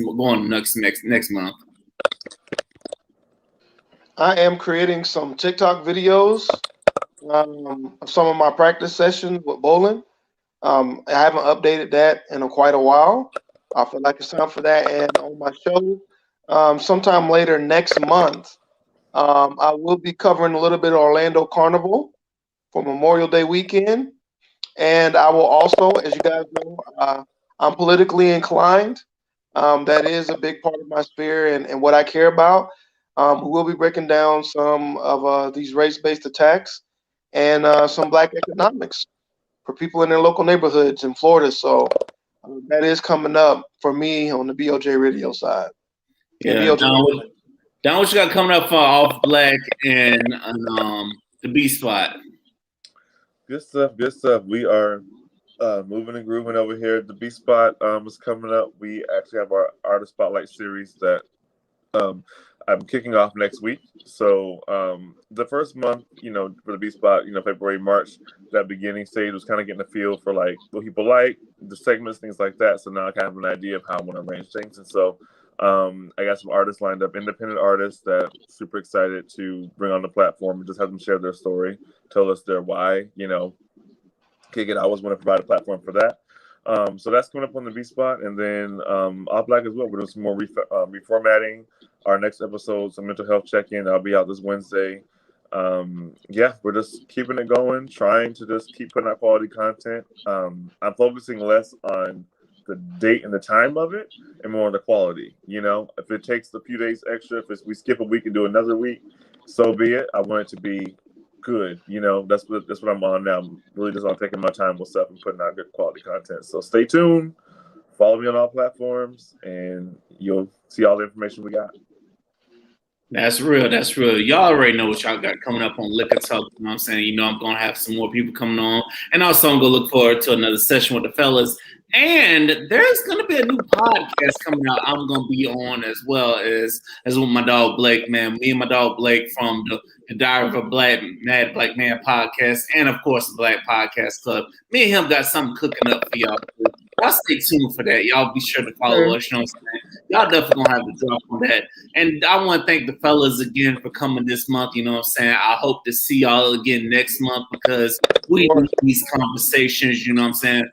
month. I am creating some TikTok videos of some of my practice sessions with bowling. I haven't updated that in quite a while. I feel like it's time for that. And on my show, sometime later next month, I will be covering a little bit of Orlando Carnival for Memorial Day weekend. And I will also, as you guys know, I'm politically inclined. That is a big part of my spirit and what I care about. We will be breaking down some of these race-based attacks and some Black economics for people in their local neighborhoods in Florida. So that is coming up for me on the BOJ radio side. Yeah, Don, what you got coming up for Off Black and the B Spot? Good stuff. We are moving and grooving over here. The B Spot is coming up. We actually have our Artist Spotlight series that I'm kicking off next week. So the first month, for the B Spot, February, March, that beginning stage was kind of getting a feel for like what people like, the segments, things like that. So now I kind of have an idea of how I want to arrange things. And so I got some artists lined up, independent artists that I'm super excited to bring on the platform and just have them share their story, tell us their why, kick it. I always want to provide a platform for that. So that's coming up on the B Spot. And then All Black as well. We're doing some more reformatting. Our next episode's a mental health check-in. I'll be out this Wednesday. We're just keeping it going, trying to just keep putting out quality content. I'm focusing less on the date and the time of it and more on the quality. If it takes a few days extra, if we skip a week and do another week, so be it. I want it to be good. That's what I'm on now. I'm really just on taking my time with stuff and putting out good quality content. So stay tuned. Follow me on all platforms, and you'll see all the information we got. That's real. Y'all already know what y'all got coming up on Liquor Talk. You know what I'm saying? I'm going to have some more people coming on. And also, I'm going to look forward to another session with the fellas. And there's going to be a new podcast coming out I'm going to be on as well as with my dog Blake, man. Me and my dog Blake from the Diary of a Mad Black Man podcast and, of course, the Black Podcast Club. Me and him got something cooking up for y'all. Y'all stay tuned for that. Y'all be sure to follow us. You know what I'm saying? Y'all definitely going to have a drop on that. And I want to thank the fellas again for coming this month. You know what I'm saying? I hope to see y'all again next month because we need these conversations. You know what I'm saying?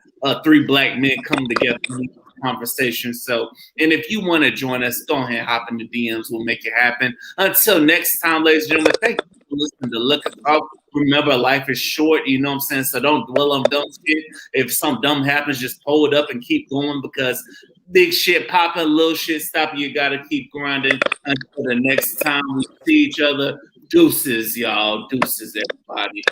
3 black men come together in these conversations. So, and if you want to join us, go ahead and hop in the DMs. We'll make it happen. Until next time, ladies and gentlemen, thank you for listening to Look at Talk. Remember, life is short, you know what I'm saying? So don't dwell on dumb shit. If some dumb happens, just pull it up and keep going because big shit popping, little shit stopping. You got to keep grinding until the next time we see each other. Deuces, y'all. Deuces, everybody.